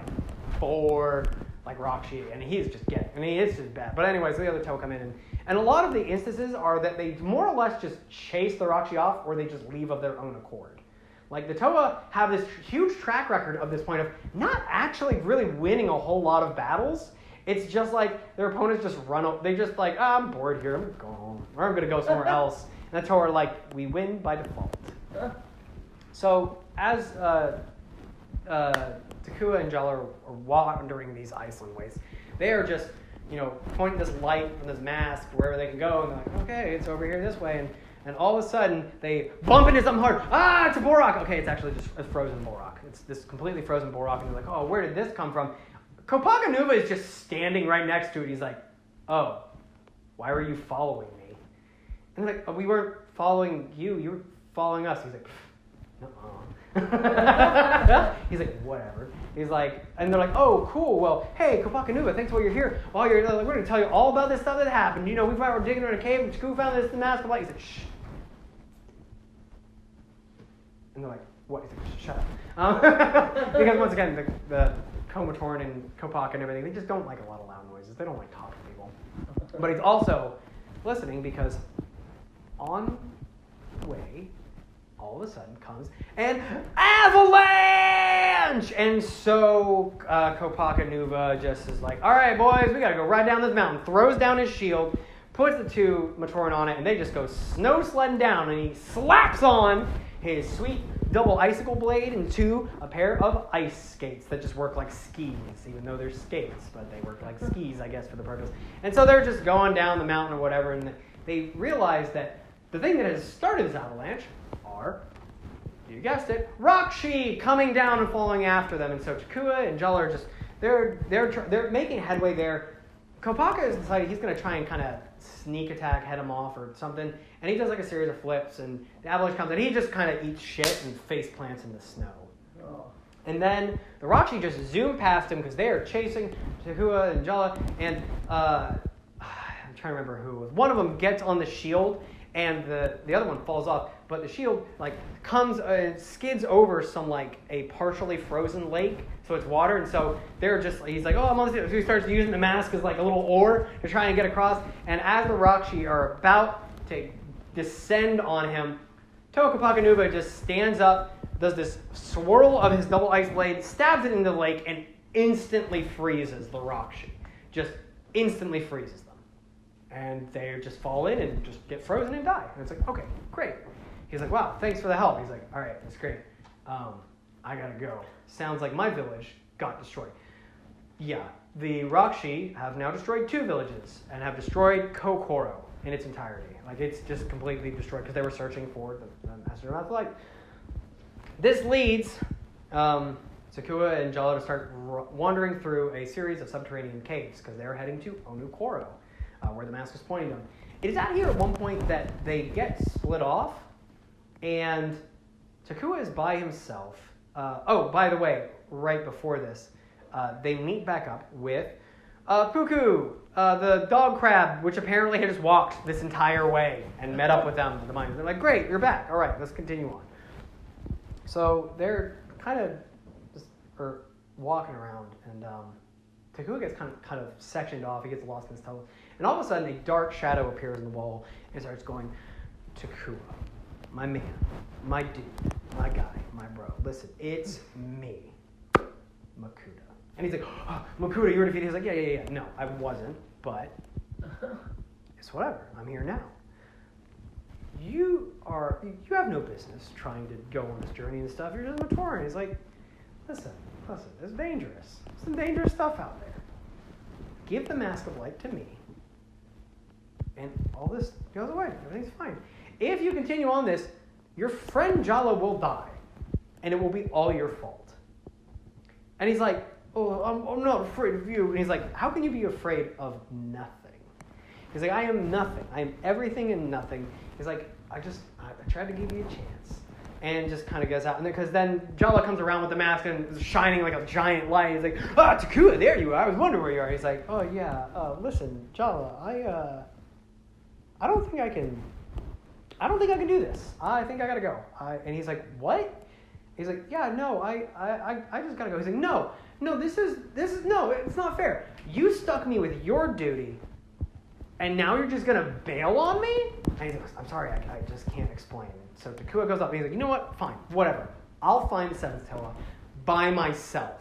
4 Rakshi, and he's just it's just bad. But anyways, the other Toa come in, and a lot of the instances are that they more or less just chase the Rakshi off, or they just leave of their own accord. The Toa have this huge track record of this point of not actually really winning a whole lot of battles. It's just their opponents just they just I'm bored here, I'm going home, or I'm going to go somewhere else. And the Toa are we win by default. So as Takua and Jala are wandering these Iceland wastes, they are just, pointing this light from this mask wherever they can go, and they're like, okay, it's over here this way, and all of a sudden they bump into something hard. Ah, it's a Bohrok. Okay, it's actually just a frozen Bohrok. It's this completely frozen Bohrok, and they're like, oh, where did this come from? Kopaka Nuva is just standing right next to it. He's like, oh, why were you following me? And they're like, oh, we weren't following you. You were following us. He's like, nuh-uh. He's like, whatever. He's like, and they're like, oh, cool. Well, hey, Kopaka Nuva, thanks while you're here. While you're we're going to tell you all about this stuff that happened. We were digging in a cave, and Taku found this mask of light. He's like, shh. And they're like, what? He's like, shut up. Because once again, the Komatorn and Kopaka and everything, they just don't like a lot of loud noises. They don't like talking to people. But he's also listening because on the way, all of a sudden comes an avalanche! And so Kopaka Nuva just is like, all right, boys, we got to go right down this mountain. Throws down his shield, puts the two Matoran on it, and they just go snow sledding down. And he slaps on his sweet double icicle blade into a pair of ice skates that just work like skis, even though they're skates, but they work like skis, I guess, for the purpose. And so they're just going down the mountain or whatever, and they realize that the thing that has started this avalanche are, you guessed it, Rakshi coming down and following after them. And so Takua and Jala are just, they're making headway there. Kopaka has decided he's going to try and kind of sneak attack, head him off or something. And he does like a series of flips, and the avalanche comes, and he just kind of eats shit and face plants in the snow. Oh. And then the Rakshi just zoom past him because they are chasing Takua and Jala. And I'm trying to remember who it was. One of them gets on the shield, and the other one falls off. But the shield comes skids over some a partially frozen lake, so it's water, and so he's like, oh, I'm on this. So he starts using the mask as a little oar to try and get across. And as the Rakshi are about to descend on him, Kopaka just stands up, does this swirl of his double ice blade, stabs it into the lake, and instantly freezes the Rakshi. Just instantly freezes them. And they just fall in and just get frozen and die. And it's like, okay, great. He's like, wow, thanks for the help. He's like, all right, that's great. I gotta go. Sounds like my village got destroyed. Yeah, the Rakshi have now destroyed 2 villages and have destroyed Kokoro in its entirety. It's just completely destroyed because they were searching for the Master of Light. This leads Takua and Jala to start wandering through a series of subterranean caves because they're heading to Onukoro, where the mask is pointing them. It is out here at one point that they get split off, and Takua is by himself. By the way, right before this, they meet back up with Puku, the dog crab, which apparently had just walked this entire way and met up with them at the mine. They're like, great, you're back. All right, let's continue on. So they're kind of just walking around, and Takua gets kind of sectioned off. He gets lost in his tunnel. And all of a sudden, a dark shadow appears in the wall and starts going, Takua, my man, my dude, my guy, my bro. Listen, it's me, Makuta. And he's like, oh, Makuta, you were defeated. He's like, yeah. No, I wasn't, but it's whatever. I'm here now. You have no business trying to go on this journey and stuff. You're just a Matoran. He's like, listen, it's dangerous. There's some dangerous stuff out there. Give the Mask of Light to me, and all this goes away. Everything's fine. If you continue on this, your friend Jala will die, and it will be all your fault. And he's like, oh, I'm not afraid of you. And he's like, how can you be afraid of nothing? He's like, I am nothing. I am everything and nothing. He's like, I tried to give you a chance. And just kind of goes out. And because then Jala comes around with the mask and is shining like a giant light. He's like, Takua, there you are. I was wondering where you are. He's like, oh, yeah. Listen, Jala, I don't think I can do this. I think I got to go. And he's like, what? He's like, yeah, no, I just got to go. He's like, no, this is, no, it's not fair. You stuck me with your duty, and now you're just going to bail on me? And he's like, I'm sorry, I just can't explain. So Takua goes up, and he's like, you know what? Fine, whatever. I'll find the 7th Toa by myself.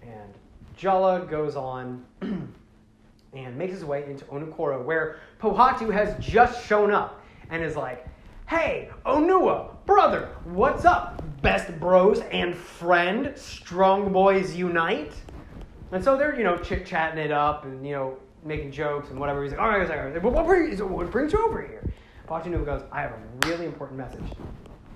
And Jala goes on and makes his way into Onukoro, where Pohatu has just shown up and is like, hey, Onua, brother, what's up? Best bros and friend, strong boys unite. And so they're, chit-chatting it up and, making jokes and whatever. He's like, all right. What brings you over here? Pohatu goes, I have a really important message.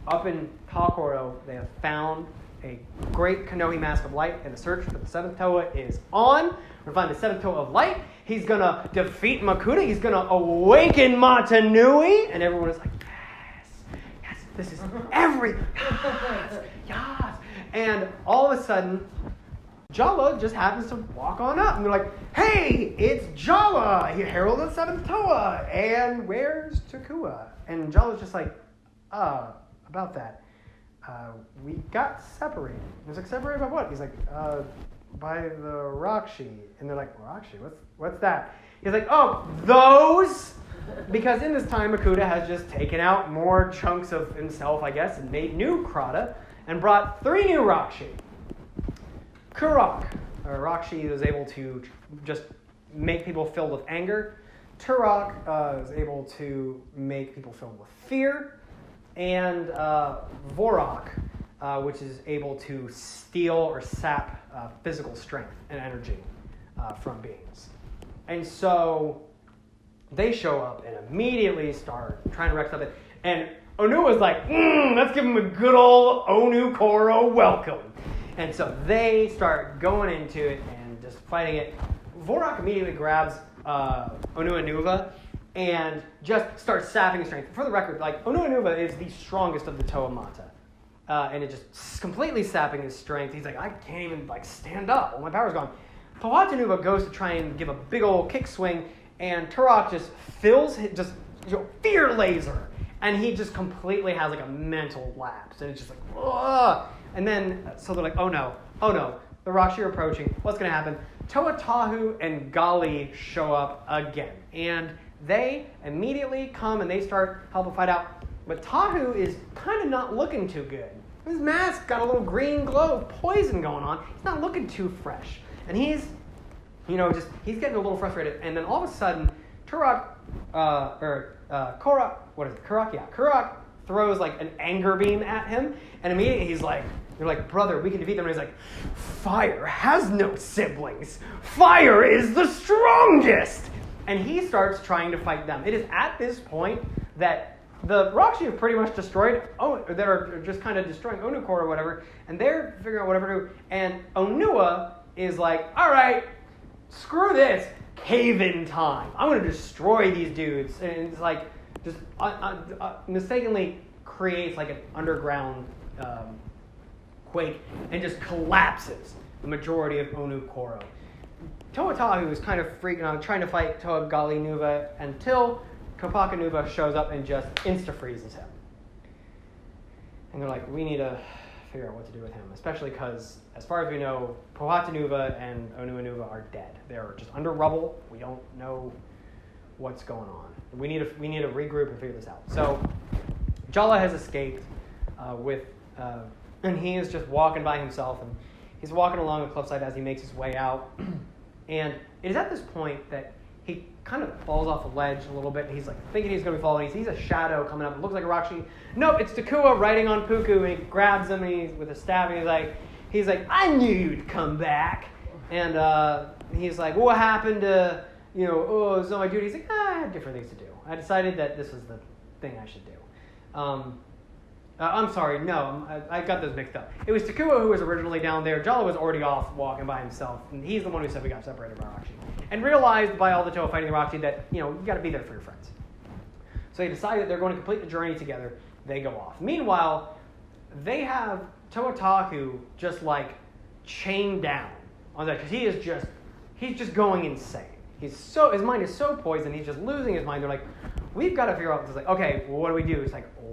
Up in Kokoro, they have found a great Kanohi Mask of Light, and the search for the 7th Toa is on. We're going to find the 7th Toa of Light. He's going to defeat Makuta. He's going to awaken Matanui. And everyone is like, yes, this is yes. And all of a sudden, Jala just happens to walk on up. And they're like, hey, it's Jala, Herald of the 7th Toa. And where's Takua? And Jala's just like, about that. We got separated. He's like, separated by what? He's like, by the Rakshi. And they're like, Rakshi, what's that? He's like, oh, those? Because in this time, Makuta has just taken out more chunks of himself, I guess, and made new Krata, and brought 3 new Rakshi. Rakshi was able to just make people filled with anger. Turok is able to make people filled with fear. And Bohrok, which is able to steal or sap physical strength and energy from beings. And so they show up and immediately start trying to wreck something. And Onu was like, let's give him a good old Onu Koro welcome. And so they start going into it and just fighting it. Bohrok immediately grabs Onu and just starts sapping his strength. For the record, like Onu is the strongest of the Toa Mata. And it just completely sapping his strength. He's like, I can't even stand up. All my power's gone. Powhatan goes to try and give a big old kick swing, and Turok just fills his fear laser. And he just completely has a mental lapse. And it's just like, ugh. And then, so they're like, oh no, the Rakshi are approaching. What's going to happen? Toa Tahu and Gali show up again. And they immediately come and they start helping fight out. But Tahu is kind of not looking too good. His mask got a little green glow of poison going on. He's not looking too fresh. And he's getting a little frustrated. And then all of a sudden, Kurok throws an anger beam at him. And immediately he's like, you're like, brother, we can defeat them. And he's like, fire has no siblings. Fire is the strongest. And he starts trying to fight them. It is at this point that the Rakshi have pretty much destroyed, they're just kind of destroying Onukor or whatever, and they're figuring out whatever to do. And Onua is like, all right, screw this, cave-in time. I'm going to destroy these dudes. And it's like, just mistakenly creates an underground quake and just collapses the majority of Onukoro. Toa Tahu is kind of freaking out, trying to fight Toa Gali Nuva until Kopaka Nuva shows up and just insta-freezes him. And they're like, we need to figure out what to do with him, especially because, as far as we know, Powhatan Nuva and Onua Nuva are dead. They're just under rubble. We don't know what's going on. We need to regroup and figure this out. So Jala has escaped and he is just walking by himself, and he's walking along the cliffside as he makes his way out. And it is at this point that he kind of falls off a ledge a little bit. And he's thinking he's going to be falling. He sees a shadow coming up. It looks like a Rakshi. Nope, it's Takua riding on Puku. And he grabs him and with a stab. And he's like, I knew you'd come back. And he's like, what happened to, is that my duty? He's like, I had different things to do. I decided that this was the thing I should do. I'm sorry, no, I got those mixed up. It was Takua who was originally down there. Jala was already off walking by himself, and he's the one who said we got separated by Rakshi. And realized by all the Toa fighting the Rakshi that, you got to be there for your friends. So they decide that they're going to complete the journey together. They go off. Meanwhile, they have Toa Tahu just chained down on that, because he's just going insane. His mind is so poisoned, he's just losing his mind. They're like, we've got to figure out. It's like, okay, well, what do we do?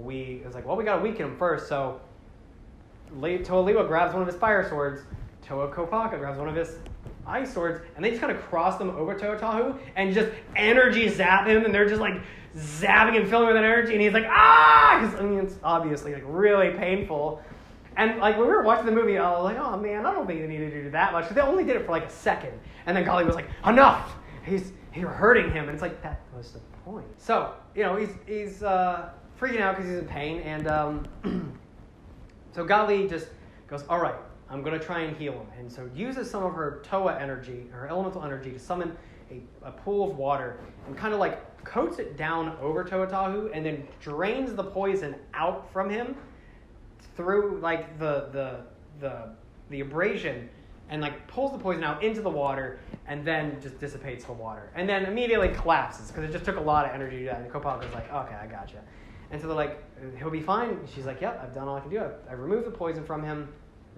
We got to weaken him first. So Toa Liwa grabs one of his fire swords. Toa Kopaka grabs one of his ice swords, and they just kind of cross them over Toa Tahu and just energy zap him, and they're just zapping and filling him with energy, and he's like, ah! Because it's obviously really painful. And when we were watching the movie, I was like, oh man, I don't think they needed to do that much. Because they only did it for a second, and then Gali was like, enough! You're hurting him, and it's like, that was the point. So he's freaking out because he's in pain, and so Gali just goes, all right, I'm going to try and heal him. And so uses some of her Toa energy, her elemental energy, to summon a pool of water and kind of coats it down over Toa Tahu and then drains the poison out from him through the abrasion and pulls the poison out into the water and then just dissipates the water. And then immediately collapses because it just took a lot of energy to do that. And Kopaka's like, okay, I gotcha. And so they're like, he'll be fine. And she's like, yep, I've done all I can do. I removed the poison from him.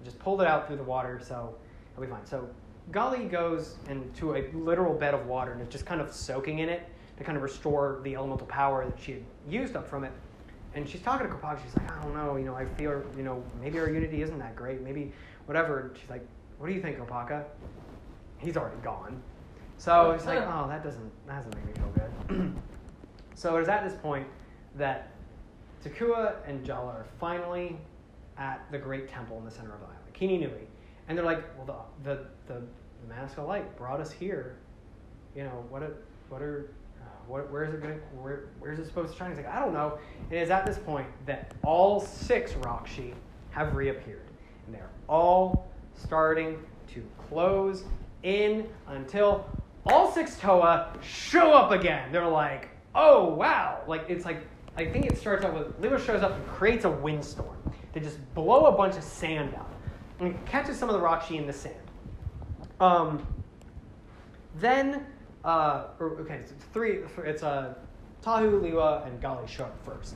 I just pulled it out through the water, so he'll be fine. So Gali goes into a literal bed of water and is just kind of soaking in it to kind of restore the elemental power that she had used up from it. And she's talking to Kopaka. She's like, I don't know, I feel, maybe our unity isn't that great. Maybe whatever. And she's like, what do you think, Opaka? He's already gone. So he's like, oh, that doesn't make me feel good. So it is at this point that Takua and Jala are finally at the great temple in the center of the island, Kininui. And they're like, well, the Mask of Light brought us here. You know, where's it supposed to shine? He's like, I don't know. And it is at this point that all 6 Rakshi have reappeared. And they're all starting to close in until all 6 Toa show up again. They're like, oh, wow. Like, it's like, I think it starts out with, Leo shows up and creates a windstorm. They just blow a bunch of sand out. And it catches some of the Rakshi in the sand. Then, it's 3, it's Tahu, Liwa, and Gali show up first.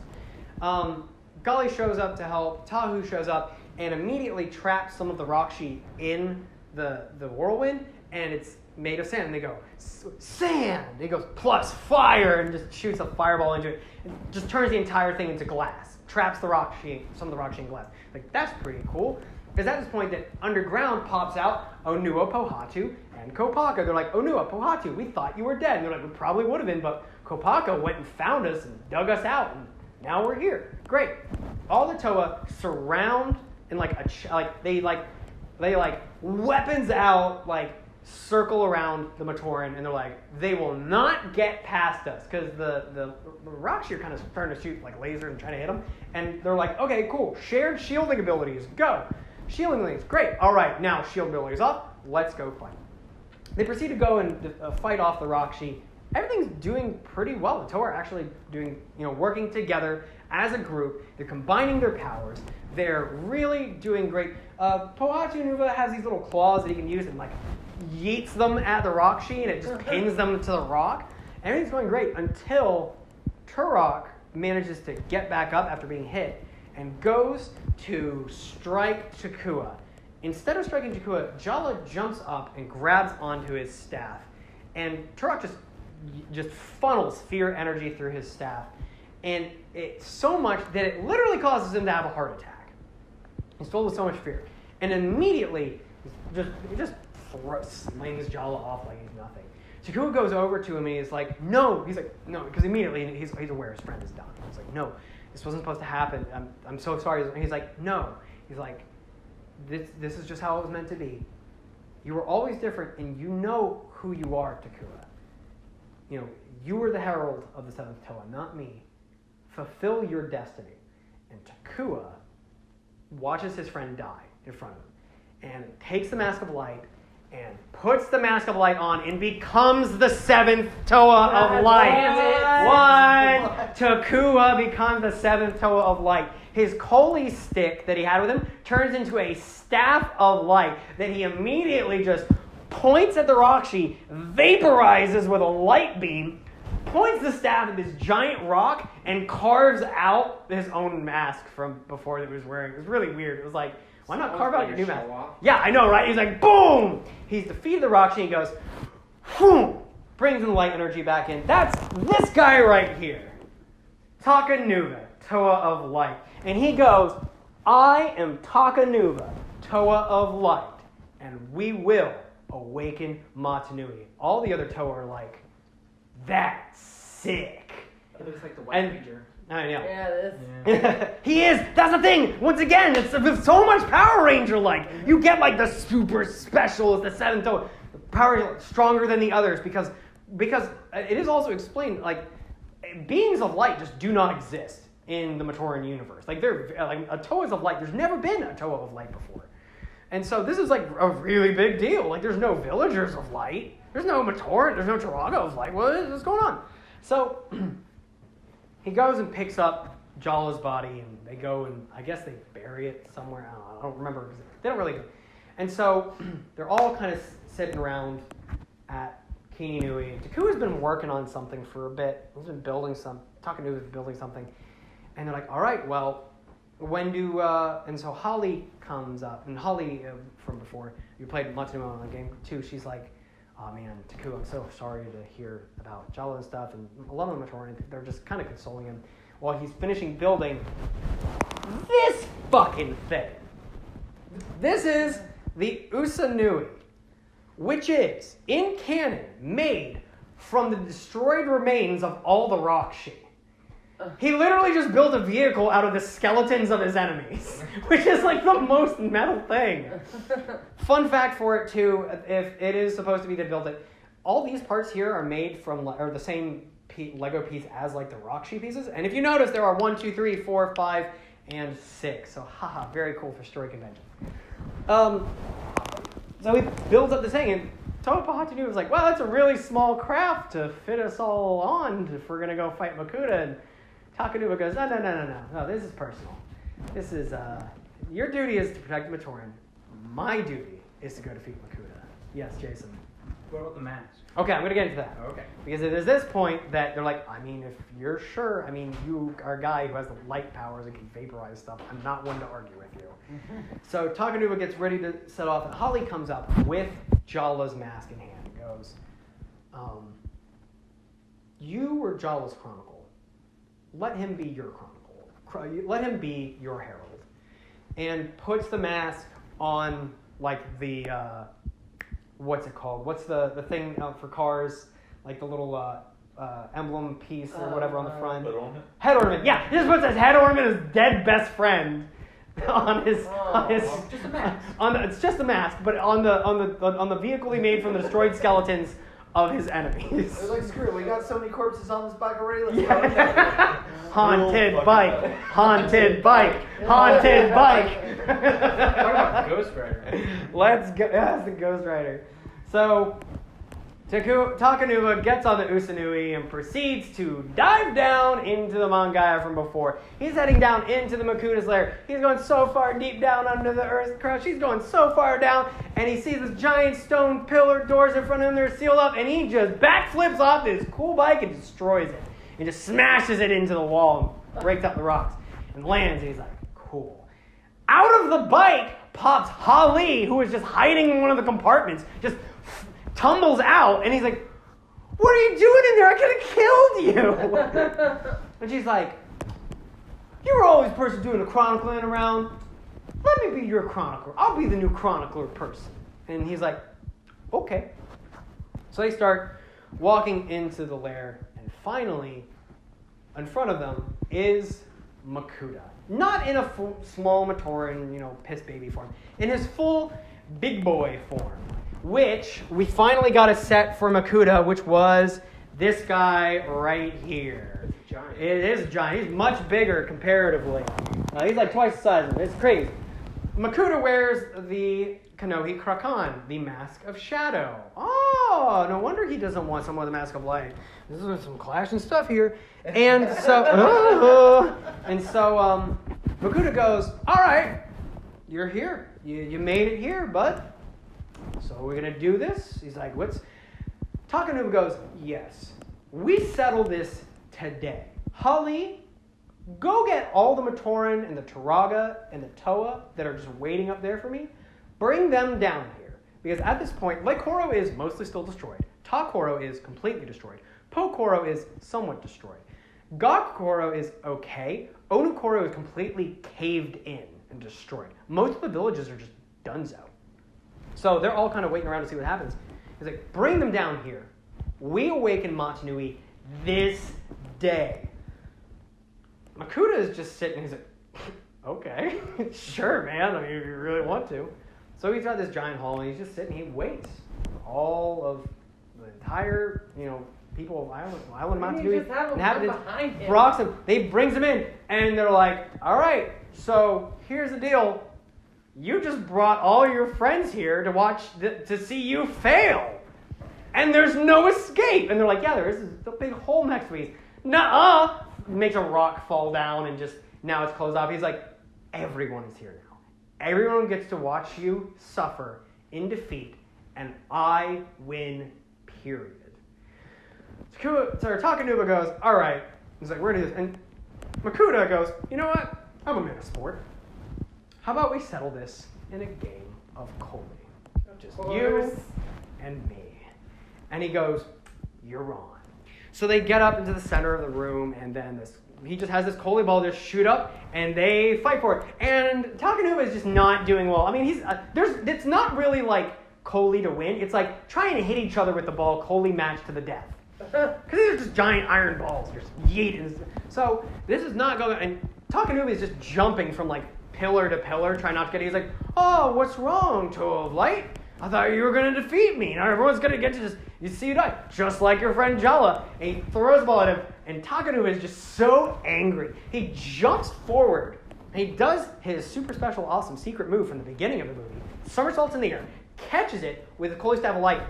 Gali shows up to help, Tahu shows up, and immediately traps some of the Rakshi in the whirlwind, and it's made of sand. And they go, sand! He goes, plus fire, and just shoots a fireball into it. And just turns the entire thing into glass. Traps the Rakshi, some of the Rakshi in glass. Like, that's pretty cool. Because at this point that underground pops out Onua Pohatu and Kopaka. They're like, Onua Pohatu, we thought you were dead. And they're like, we probably would have been, but Kopaka went and found us and dug us out, and now we're here. Great. All the Toa surround and they weapons out, like circle around the Matoran, and they're like, they will not get past us, because the Rakshi are kind of starting to shoot like lasers and trying to hit them, and they're like, okay, cool, shared shielding abilities, go. Shielding abilities, great. All right, now shield abilities off, let's go fight. They proceed to go and fight off the Rakshi. Everything's doing pretty well. The Toa are actually doing, working together as a group. They're combining their powers. They're really doing great. Pohatu Nuva has these little claws that he can use and yeets them at the Rakshi, and it just pins them to the rock. Everything's going great until Turok manages to get back up after being hit and goes to strike Takua. Instead of striking Takua, Jala jumps up and grabs onto his staff, and Turok just funnels fear energy through his staff, and it's so much that it literally causes him to have a heart attack. He's filled with so much fear, and immediately he just slings Jala off like he's nothing. Takua goes over to him and he's like, no. He's like, no, because immediately he's aware his friend is done. He's like, no, this wasn't supposed to happen. I'm so sorry. He's like, no. He's like, this is just how it was meant to be. You were always different, and you know who you are, Takua. You were the herald of the 7th Toa, not me. Fulfill your destiny. And Takua watches his friend die in front of him, and takes the Mask of Light, and puts the Mask of Light on, and becomes the 7th Toa of Light. Takua becomes the 7th Toa of Light. His Koli stick that he had with him turns into a staff of light that he immediately just points at the Rakshi, vaporizes with a light beam, points the staff at this giant rock, and carves out his own mask from before that he was wearing. It was really weird. It was like, why not carve out your new mask? Yeah, I know, right? He's like, boom! He's defeated the Rakshi, and he goes, boom! Brings the light energy back in. That's this guy right here. Takanuva, Toa of Light. And he goes, I am Takanuva, Toa of Light, and we will awaken Matanui. All the other Toa are like, that's sick. It looks like the White Ranger. I know. Yeah, it is. He is. That's the thing. Once again, it's so much Power Ranger-like. You get the super special, the 7th Toa. The Power Ranger stronger than the others because it is also explained, beings of light just do not exist in the Matoran universe. They're a Toas of light. There's never been a Toa of light before. And so this is a really big deal. There's no villagers of light. There's no Matoran. There's no Turaga of light. What's going on? So he goes and picks up Jala's body, and they go and I guess they bury it somewhere. I don't remember. They don't really. And so they're all kind of sitting around at Kininui. Takua's been working on something for a bit. He's been building Takanuva's building something. And they're like, all right, well, when do... and so Holly comes up. And Holly, from before, you played Matsuno on game 2, she's like, oh man, Takua, I'm so sorry to hear about Jala and stuff. And a lot of the Matoran, they're just kind of consoling him while he's finishing building this fucking thing. This is the Usanui, which is, in canon, made from the destroyed remains of all the rock shit. He literally just built a vehicle out of the skeletons of his enemies, which is like the most metal thing. Fun fact for it too, if it is supposed to be they built it, all these parts here are made from or the same Lego piece as like the rock sheet pieces. And if you notice, there are 1, 2, 3, 4, 5, and 6. So haha, very cool for story convention. So he builds up this thing, and Topa was like, well, that's a really small craft to fit us all on if we're going to go fight Makuta. And Takanuba goes, no, this is personal. This is, your duty is to protect Matoran. My duty is to go defeat Makuta. Yes, Jason. What about the mask? Okay, I'm going to get into that. Okay. Because it is this point that they're like, I mean, if you're sure, I mean, you are a guy who has the light powers and can vaporize stuff. I'm not one to argue with you. So Takanuba gets ready to set off, and Holly comes up with Jala's mask in hand and goes, you were Jala's chronicle. Let him be your chronicle. Let him be your herald. And puts the mask on, like, the, what's it called? What's the thing for cars? Like the little emblem piece or whatever on the front. Head ornament? Head ornament, yeah. He just puts his head ornament, his dead best friend, on his Just a mask. it's just a mask, but on the vehicle he made from the destroyed skeletons of his enemies. They're like, screw it, we got so many corpses on this bike already, let's Yeah. Haunted bike, haunted bike, haunted bike. Talk about Ghost Rider. Let's go. Yeah, it's the Ghost Rider. So Takanuba gets on the Usanui and proceeds to dive down into the Mangaya from before. He's heading down into the Makuta's lair. He's going so far deep down under the earth crust. He's going so far down, and he sees this giant stone pillar doors in front of him. They're sealed up, and he just backflips off this cool bike and destroys it. And just smashes it into the wall and breaks up the rocks and lands. And he's like, cool. Out of the bike pops Holly, who is just hiding in one of the compartments, just tumbles out, and he's like, what are you doing in there? I could have killed you. And she's like, you were always the person doing the chronicling around. Let me be your chronicler. I'll be the new chronicler person. And he's like, okay. So they start walking into the lair, and finally, in front of them is Makuta. Not in a small Matoran, piss baby form. In his full big boy form. Which we finally got a set for Makuta, which was this guy right here. It's giant. It is giant. He's much bigger comparatively. He's like twice the size of it. It's crazy. Makuta wears the Kanohi Krakan, the Mask of Shadow. Oh, no wonder he doesn't want someone with a Mask of Light. This is some clashing stuff here. And so, Makuta goes, all right, you're here. You made it here, bud. So we're going to do this? He's like, what's... Takanuba goes, yes. We settle this today. Holly, go get all the Matoran and the Turaga and the Toa that are just waiting up there for me. Bring them down here. Because at this point, Lake Horo is mostly still destroyed. Takoro is completely destroyed. Pokoro is somewhat destroyed. Gakoro is okay. Onukoro is completely caved in and destroyed. Most of the villages are just donezo. So they're all kind of waiting around to see what happens. He's like, bring them down here. We awaken Motunui this day. Makuta is just sitting, he's like, okay, sure, man, I mean, if you really want to. So he's got this giant hall, and he's just sitting, he waits. All of the entire, people of Island Motunui, inhabitants, rocks him, they brings him in, and they're like, all right, so here's the deal. You just brought all your friends here to watch, to see you fail. And there's no escape. And they're like, yeah, there is a big hole next to me. Nuh-uh. Makes a rock fall down and just, now it's closed off. He's like, everyone is here now. Everyone gets to watch you suffer in defeat, and I win, period. So Takanuba goes, all right. He's like, where do this? And Makuta goes, you know what? I'm a man of sport. How about we settle this in a game of Koli? Just you and me. And he goes, you're on. So they get up into the center of the room, and then this he just has this Koli ball just shoot up, and they fight for it. And Takanuva is just not doing well. I mean, it's not really like Koli to win. It's like trying to hit each other with the ball, Koli match to the death. Because these are just giant iron balls, just yeeting. So this is not going. And Takanuva is just jumping from like pillar to pillar, trying not to get it. He's like, "Oh, what's wrong, Toe of Light? I thought you were going to defeat me. Now everyone's going to get to just, you see you die. Just like your friend Jala." And he throws the ball at him, and Takanuva is just so angry. He jumps forward, and he does his super special, awesome secret move from the beginning of the movie. Somersaults in the air, catches it with a Koli Staff of Light,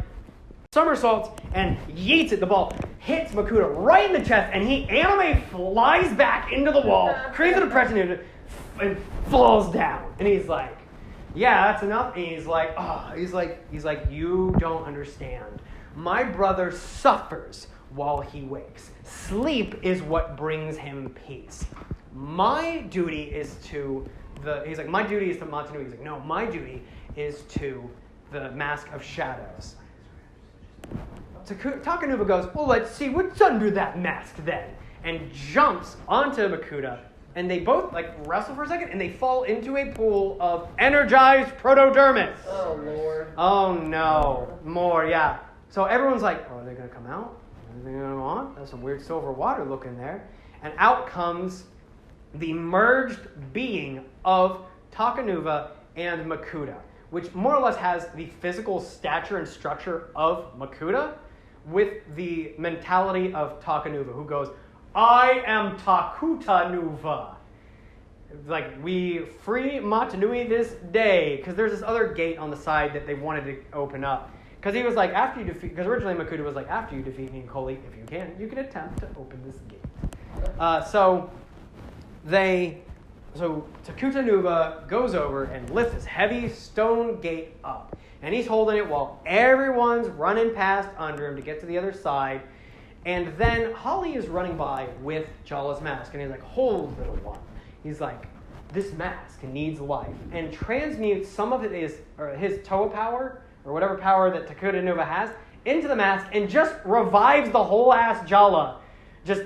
somersaults, and yeets it. The ball hits Makuta right in the chest, and he anime flies back into the wall, creates an impression, and falls down. And he's like, "Yeah, that's enough." And he's like, he's like, "You don't understand. My brother suffers while he wakes. Sleep is what brings him peace. My duty is to he's like, my duty is to Matanu." He's like, "No, my duty is to the Mask of Shadows." Takanuva goes, "Well, let's see what's under that mask then," and jumps onto Makuta. And they both like wrestle for a second, and they fall into a pool of energized protodermis. Oh, Lord. Oh no, more, yeah. So everyone's like, "Oh, are they gonna come out? Are they gonna go on? There's some weird silver water looking there." And out comes the merged being of Takanuva and Makuta, which more or less has the physical stature and structure of Makuta, with the mentality of Takanuva, who goes, "I am Takutanuva." Like, we free Matanui this day. Because there's this other gate on the side that they wanted to open up. Because he was like, after you defeat... Because originally Makuta was like, after you defeat me in Koli, if you can attempt to open this gate. So Takutanuva goes over and lifts this heavy stone gate up. And he's holding it while everyone's running past under him to get to the other side. And then Holly is running by with Jala's mask. And he's like, "Hold, little one." He's like, "This mask needs life." And transmutes some of his Toa power, or whatever power that Takutanuva has, into the mask, and just revives the whole ass Jala. Just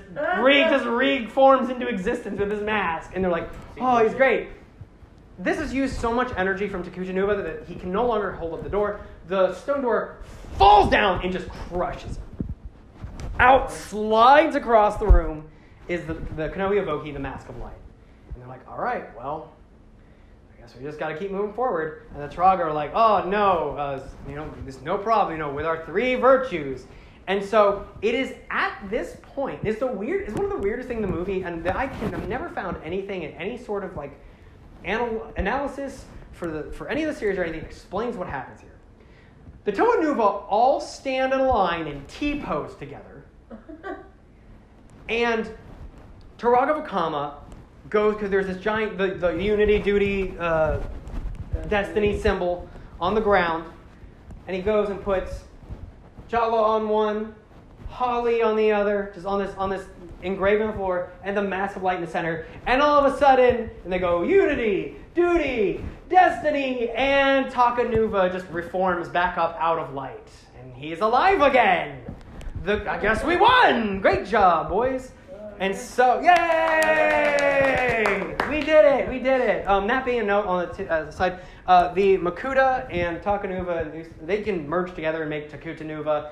reforms into existence with his mask. And they're like, "Oh, he's great." This has used so much energy from Takutanuva that he can no longer hold up the door. The stone door falls down and just crushes him. Out slides across the room is the Kanohi Evoki, the Mask of Light. And they're like, "All right, well, I guess we just got to keep moving forward." And the Traga are like, "Oh, no, there's no problem, with our 3 virtues." And so it is at this point, it's one of the weirdest things in the movie, and I've never found anything in any sort of like analysis for any of the series or anything that explains what happens here. The Toa Nuva all stand in a line in T-pose together. And Turaga Vakama goes, because there's this giant, the unity, duty, destiny symbol on the ground. And he goes and puts Jala on one, Holly on the other, just on this engraving on the floor, and the Mask of Light in the center. And all of a sudden, and they go, unity, duty, destiny, and Takanuva just reforms back up out of light. And he's alive again. I guess we won! Great job, boys. And so, yay! We did it. That being a note on the side, the Makuta and Takanuva, they can merge together and make Takutanuva.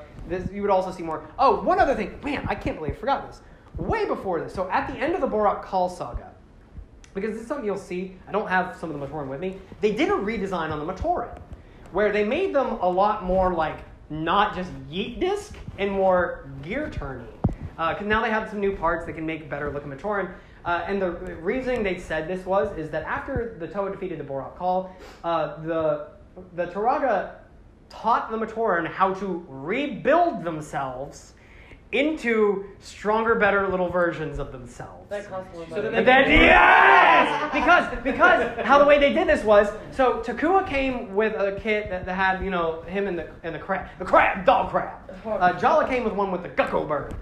You would also see more. Oh, one other thing. Man, I can't believe I forgot this. Way before this. So at the end of the Bohrok-Kal saga, because this is something you'll see, I don't have some of the Matoran with me, they did a redesign on the Matoran, where they made them a lot more like, not just yeet disc, and more gear turning. Because now they have some new parts that can make better looking Matoran. And the reason they said this is that after the Toa defeated the Bohrok-Kal, the Turaga taught the Matoran how to rebuild themselves into stronger, better little versions of themselves. That costs more So money. that And then, yes! Because how the way they did this was, so Takua came with a kit that had, him and the crab, dog crab. Jala came with one with the Gecko bird.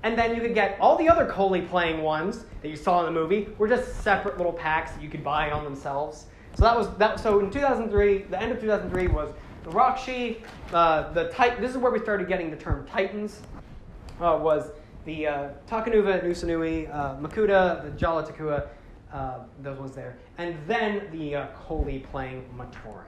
And then you could get all the other Koli playing ones that you saw in the movie were just separate little packs that you could buy on themselves. So that was that. So in 2003, the end of 2003 was the Rakshi, the Titan. This is where we started getting the term Titans. Was the Takanuva, Nusanui, Makuta, the Jala Takua, those ones there, and then the Koli playing Matoran.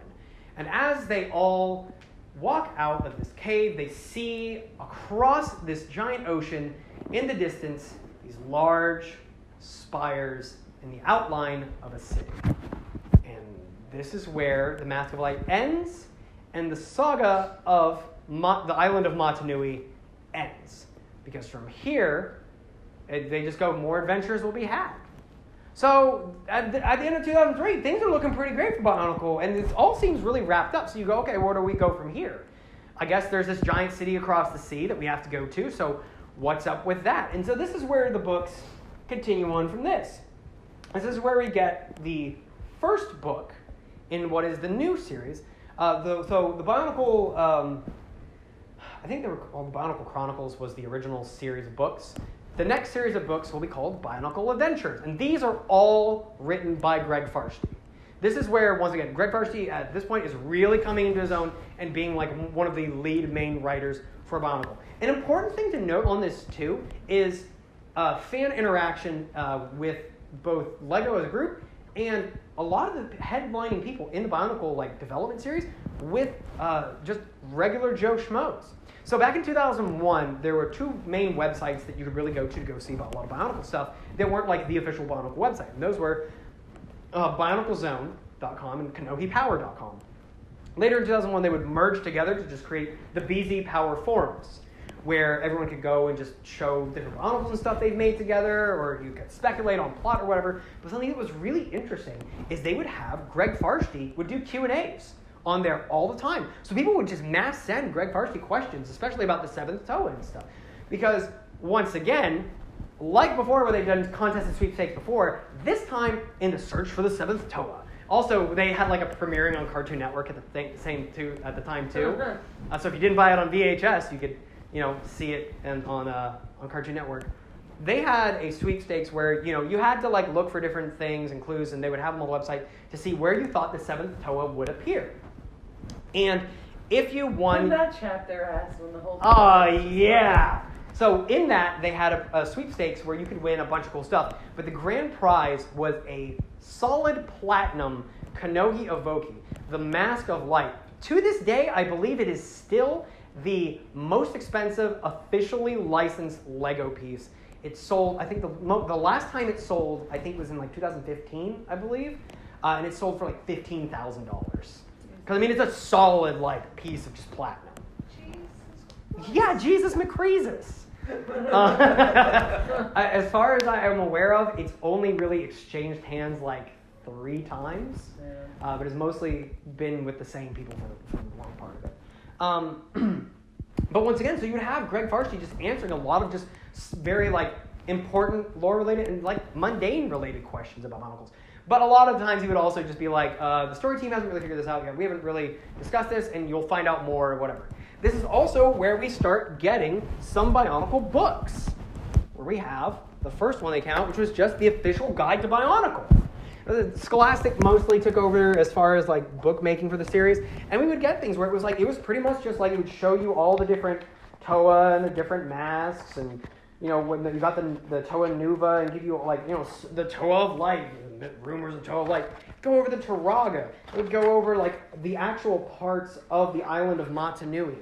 And as they all walk out of this cave, they see across this giant ocean in the distance these large spires in the outline of a city. And this is where the Mask of Light ends and the saga of the island of Matanui ends. Because from here, they just go, more adventures will be had. So at the end of 2003, things are looking pretty great for Bionicle, and it all seems really wrapped up. So you go, okay, where do we go from here? I guess there's this giant city across the sea that we have to go to, so what's up with that? And so this is where the books continue on from this. This is where we get the first book in what is the new series. So the Bionicle, I think they were called Bionicle Chronicles was the original series of books. The next series of books will be called Bionicle Adventures, and these are all written by Greg Farshtey. This is where, once again, Greg Farshtey at this point is really coming into his own and being like one of the lead main writers for Bionicle. An important thing to note on this too is fan interaction with both LEGO as a group and a lot of the headlining people in the Bionicle like development series with just regular Joe Schmoes. So back in 2001, there were two main websites that you could really go to see about a lot of Bionicle stuff that weren't like the official Bionicle website. And those were BionicleZone.com and KanohiPower.com. Later in 2001, they would merge together to just create the BZ Power forums, where everyone could go and just show different Bionicles and stuff they've made together, or you could speculate on plot or whatever. But something that was really interesting is they would have Greg Farshtey would do Q&As on there all the time. So people would just mass send Greg Farshtey questions, especially about the seventh Toa and stuff. Because, once again, like before where they've done contests and sweepstakes before, this time in the search for the seventh Toa. Also, they had like a premiering on Cartoon Network at the time too. So if you didn't buy it on VHS, you could see it on Cartoon Network. They had a sweepstakes where you had to like look for different things and clues, and they would have them on the website to see where you thought the seventh Toa would appear. And if you won... Didn't that chap their ass when the whole... Oh, yeah! So in that, they had a sweepstakes where you could win a bunch of cool stuff. But the grand prize was a solid platinum Kanohi Evoki, the Mask of Light. To this day, I believe it is still the most expensive officially licensed LEGO piece. It sold, I think the last time it sold, I think was in like 2015, I believe. And it sold for like $15,000. Because, I mean, it's a solid, like, piece of just platinum. Yeah, Jesus McCreezus. As far as I am aware of, it's only really exchanged hands, like, 3 times. But it's mostly been with the same people for the long part of it. But once again, so you would have Greg Farshtey just answering a lot of just very, like, important lore-related and, like, mundane-related questions about Bionicles. But a lot of times he would also just be like, the story team hasn't really figured this out yet. We haven't really discussed this, and you'll find out more or whatever. This is also where we start getting some Bionicle books, where we have the first one they came out, which was just the official guide to Bionicle. Scholastic mostly took over as far as like bookmaking for the series, and we would get things where it was pretty much just like it would show you all the different Toa and the different masks, and when you got the Toa Nuva and give you like the Toa of Light, rumors of Toa of Light. Go over the Turaga. It would go over like the actual parts of the island of Matanui.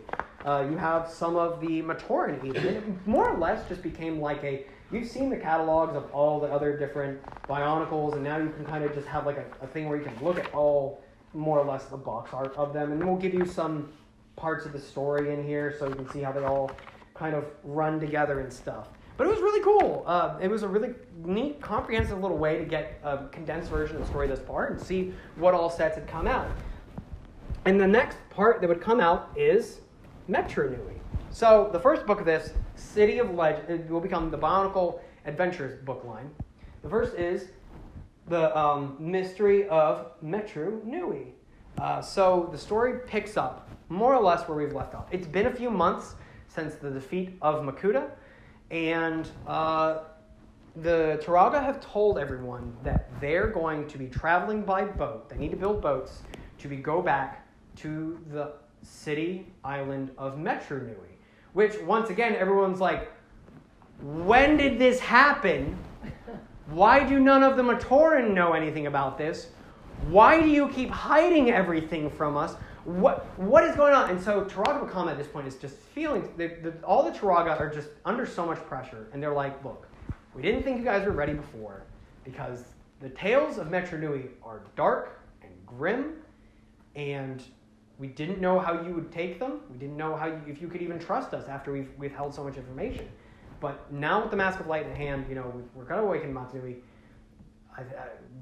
You have some of the Matoran even, and it more or less just became like you've seen the catalogs of all the other different Bionicles, and now you can kind of just have like a thing where you can look at all more or less the box art of them, and then we'll give you some parts of the story in here so you can see how they all kind of run together and stuff. But it was really cool. It was a really neat, comprehensive little way to get a condensed version of the story this far and see what all sets had come out. And the next part that would come out is Metru. So the first book of this, City of Legend, will become the Bionicle Adventures book line. The first is the Mystery of Metru Nui. So the story picks up more or less where we've left off. It's been a few months since the defeat of Makuta. And the Turaga have told everyone that they're going to be traveling by boat. They need to build boats to go back to the city island of Metru, which, once again, everyone's like, when did this happen? Why do none of the Matoran know anything about this? Why do you keep hiding everything from us? What is going on? And so Turaga at this point is just feeling, all the Turaga are just under so much pressure. And they're like, look, we didn't think you guys were ready before because the tales of Metru Nui are dark and grim, and we didn't know how you would take them. We didn't know if you could even trust us after we've held so much information. But now with the Mask of Light in hand, we're going to awaken Metru Nui.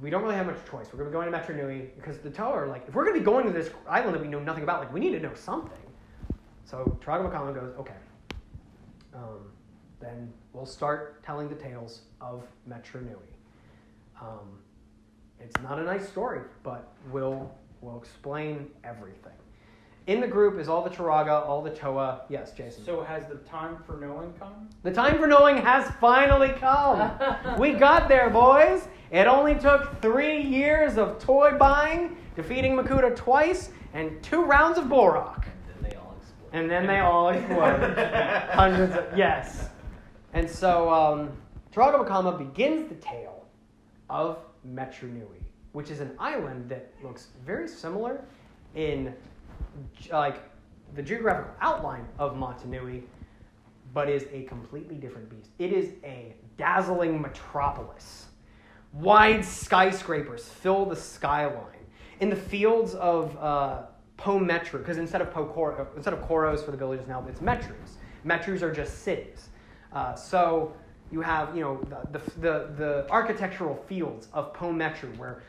We don't really have much choice. We're going to be going to Metru Nui because the Toa are like, if we're going to be going to this island that we know nothing about, like, we need to know something. So Turaga goes, okay, then we'll start telling the tales of Metru Nui. It's not a nice story, but we'll explain everything. In the group is all the Turaga, all the Toa. Yes, Jason. So has the time for knowing come? The time for knowing has finally come. We got there, boys. It only took 3 years of toy buying, defeating Makuta twice, and 2 rounds of Bohrok. And then they all exploded. Hundreds of, yes. And so Turaga begins the tale of Metru Nui, which is an island that looks very similar in like the geographical outline of Metru Nui, but is a completely different beast. It is a dazzling metropolis. Wide skyscrapers fill the skyline. In the fields of Metru, because instead of Koros for the villages now, it's Metrus. Metrus are just cities. So you have the architectural fields of Metru, where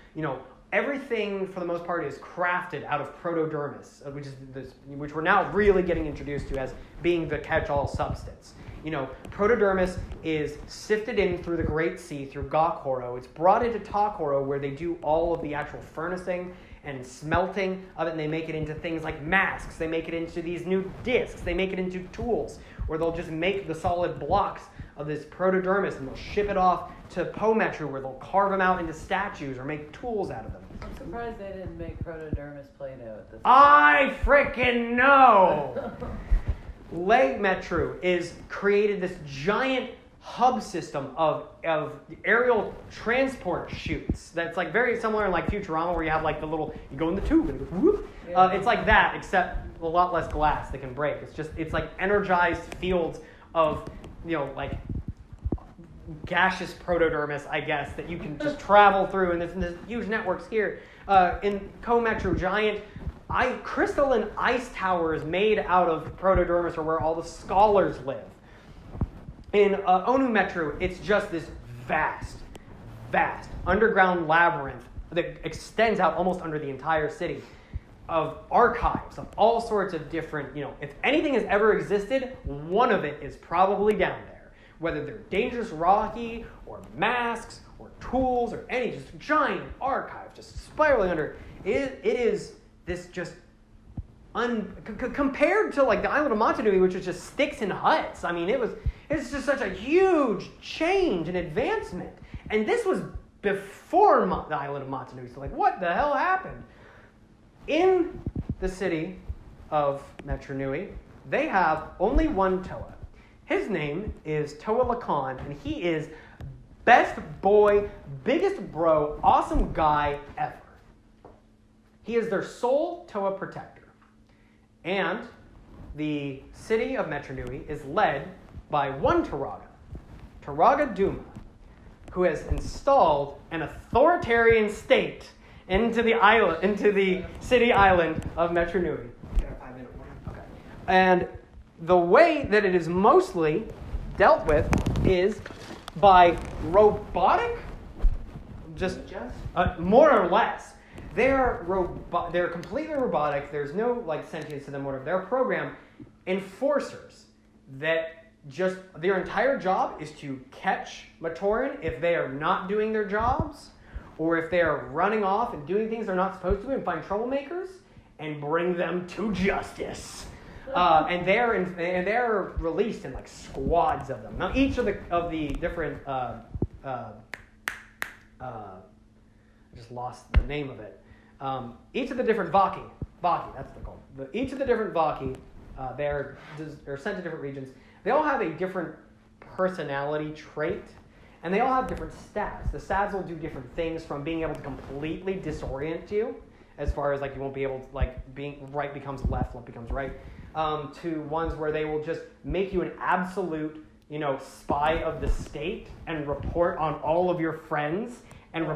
everything for the most part is crafted out of protodermis, which we're now really getting introduced to as being the catch-all substance. Protodermis is sifted in through the Great Sea, through Gakoro. It's brought into Takoro, where they do all of the actual furnacing and smelting of it, and they make it into things like masks. They make it into these new discs. They make it into tools, where they'll just make the solid blocks of this protodermis, and they'll ship it off to Metru, where they'll carve them out into statues or make tools out of them. I'm surprised they didn't make protodermis Play-Doh at this point. I frickin' know! Lake Metru is created this giant hub system of aerial transport chutes that's like very similar in like Futurama, where you have like the little, you go in the tube and it goes whoop. Yeah. It's like that, except a lot less glass that can break. It's like energized fields of like gaseous protodermis, I guess, that you can just travel through, and there's huge networks here. In Metru, giant crystalline ice towers made out of protodermis are where all the scholars live. In Onu Metru, it's just this vast underground labyrinth that extends out almost under the entire city of archives of all sorts of different, if anything has ever existed, one of it is probably down there. Whether they're dangerous rocky or masks or tools or any just giant archive just spiraling under. It is this just compared to like the island of Metru Nui, which is just sticks and huts. I mean, it's just such a huge change and advancement. And this was before the island of Metru Nui. So like, what the hell happened? In the city of Metru Nui, they have only one Toa. His name is Toa Lacan, and he is best boy, biggest bro, awesome guy ever. He is their sole Toa protector. And the city of Metru Nui is led by one Turaga Duma, who has installed an authoritarian state into the city island of Metru Nui. Got a 5-minute warning. Okay. And the way that it is mostly dealt with is by robotic, more or less. They're completely robotic. There's no like sentience to them. Whatever. They're program enforcers that just their entire job is to catch Matoran if they are not doing their jobs, or if they are running off and doing things they're not supposed to do, and find troublemakers and bring them to justice. And they're released in like squads of them. Now each of the different I just lost the name of it. Each of the different Vaki, that's what they're called. Each of the different Vaki, they're sent to different regions. They all have a different personality trait, and they all have different stats. The stats will do different things, from being able to completely disorient you, as far as like you won't be able to, like, being right becomes left becomes right, to ones where they will just make you an absolute, spy of the state and report on all of your friends and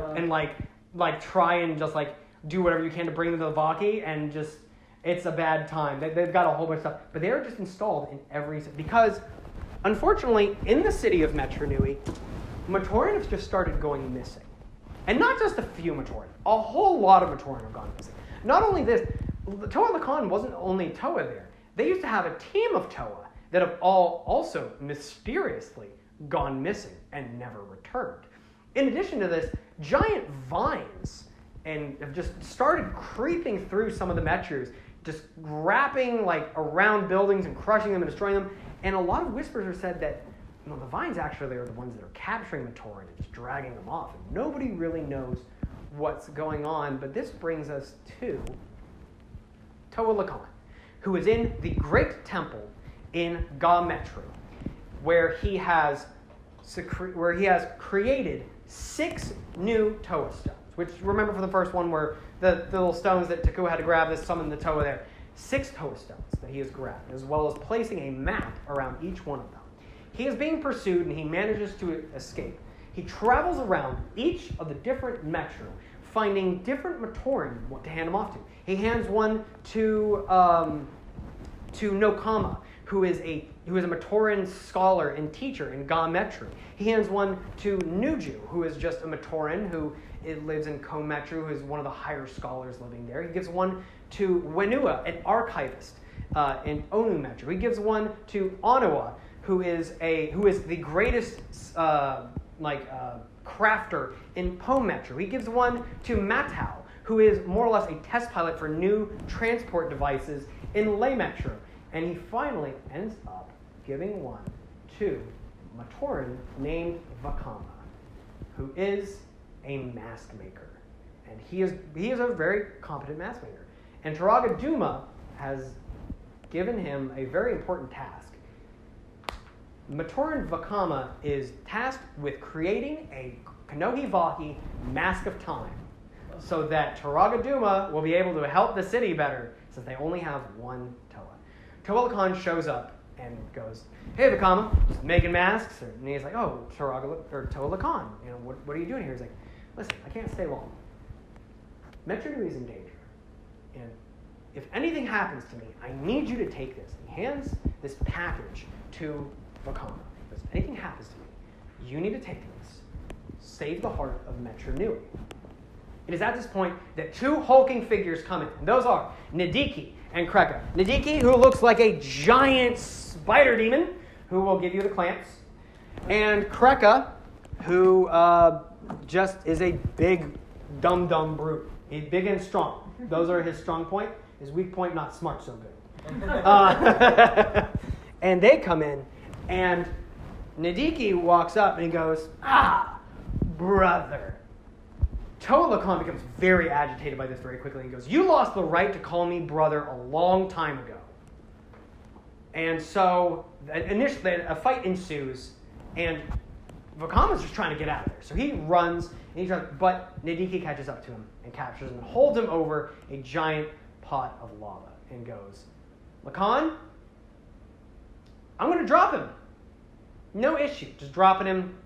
try and just like do whatever you can to bring them to the Vaki, and just it's a bad time. They've got a whole bunch of stuff, but they are just installed in every because unfortunately in the city of Metru Nui, Matoran have just started going missing. And not just a few Matoran. A whole lot of Matoran have gone missing. Not only this, Toa Lakan wasn't only Toa there. They used to have a team of Toa that have all also mysteriously gone missing and never returned. In addition to this, giant vines and have just started creeping through some of the Metrus, just wrapping like around buildings and crushing them and destroying them. And a lot of whispers are said that the vines actually are the ones that are capturing Matoran and just dragging them off. And nobody really knows what's going on. But this brings us to Toa Lakan, who is in the Great Temple in Metru, where he has created 6 new Toa stones. Which, remember from the first one, where the little stones that Takua had to grab to summon the Toa there. 6 Toa stones that he has grabbed, as well as placing a map around each one of them. He is being pursued, and he manages to escape. He travels around each of the different Metru, finding different Matoran to hand him off to. He hands one to Nokama, who is a Matoran scholar and teacher in Metru. He hands one to Nuju, who is just a Matoran who lives in Metru, who is one of the higher scholars living there. He gives one to Wenua, an archivist in Onu Metru. He gives one to Anawa, who is the greatest crafter in Po Metru. He gives one to Matau, who is more or less a test pilot for new transport devices in Lei Metru. And he finally ends up giving one to Matoran named Vakama, who is a mask maker. And he is a very competent mask maker. And Turaga Duma has given him a very important task. Matoran Vakama is tasked with creating a Kanohi Vaki Mask of Time, so that Turaga Duma will be able to help the city better, since they only have one Toa. Toa Lakan shows up and goes, "Hey Vakama, just making masks?" And he's like, "Oh, Toa Lakan, what are you doing here?" He's like, "Listen, I can't stay long. Metru Nui is in danger, and if anything happens to me, I need you to take this." He hands this package to Vakama. If anything happens to me, you need to take this. Save the heart of Metru Nui. It is at this point that 2 hulking figures come in. And those are Nadiki and Kreka. Nadiki, who looks like a giant spider demon, who will give you the clamps. And Kreka, who just is a big, dumb brute. He's big and strong. Those are his strong point. His weak point, not smart so good. And they come in, and Nadiki walks up and he goes, "Ah, brother." Toa Lakan becomes very agitated by this very quickly. He goes, "You lost the right to call me brother a long time ago." And so initially a fight ensues, and Vakama's just trying to get out of there. So he runs, but Nadiki catches up to him and captures him and holds him over a giant pot of lava and goes, "Lakan, I'm going to drop him. No issue. Just dropping him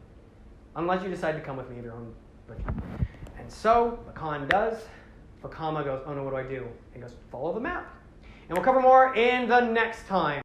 unless you decide to come with me of your own volition." And so Lakan does. Vakama goes, "Oh no, what do I do?" And he goes, "Follow the map." And we'll cover more in the next time.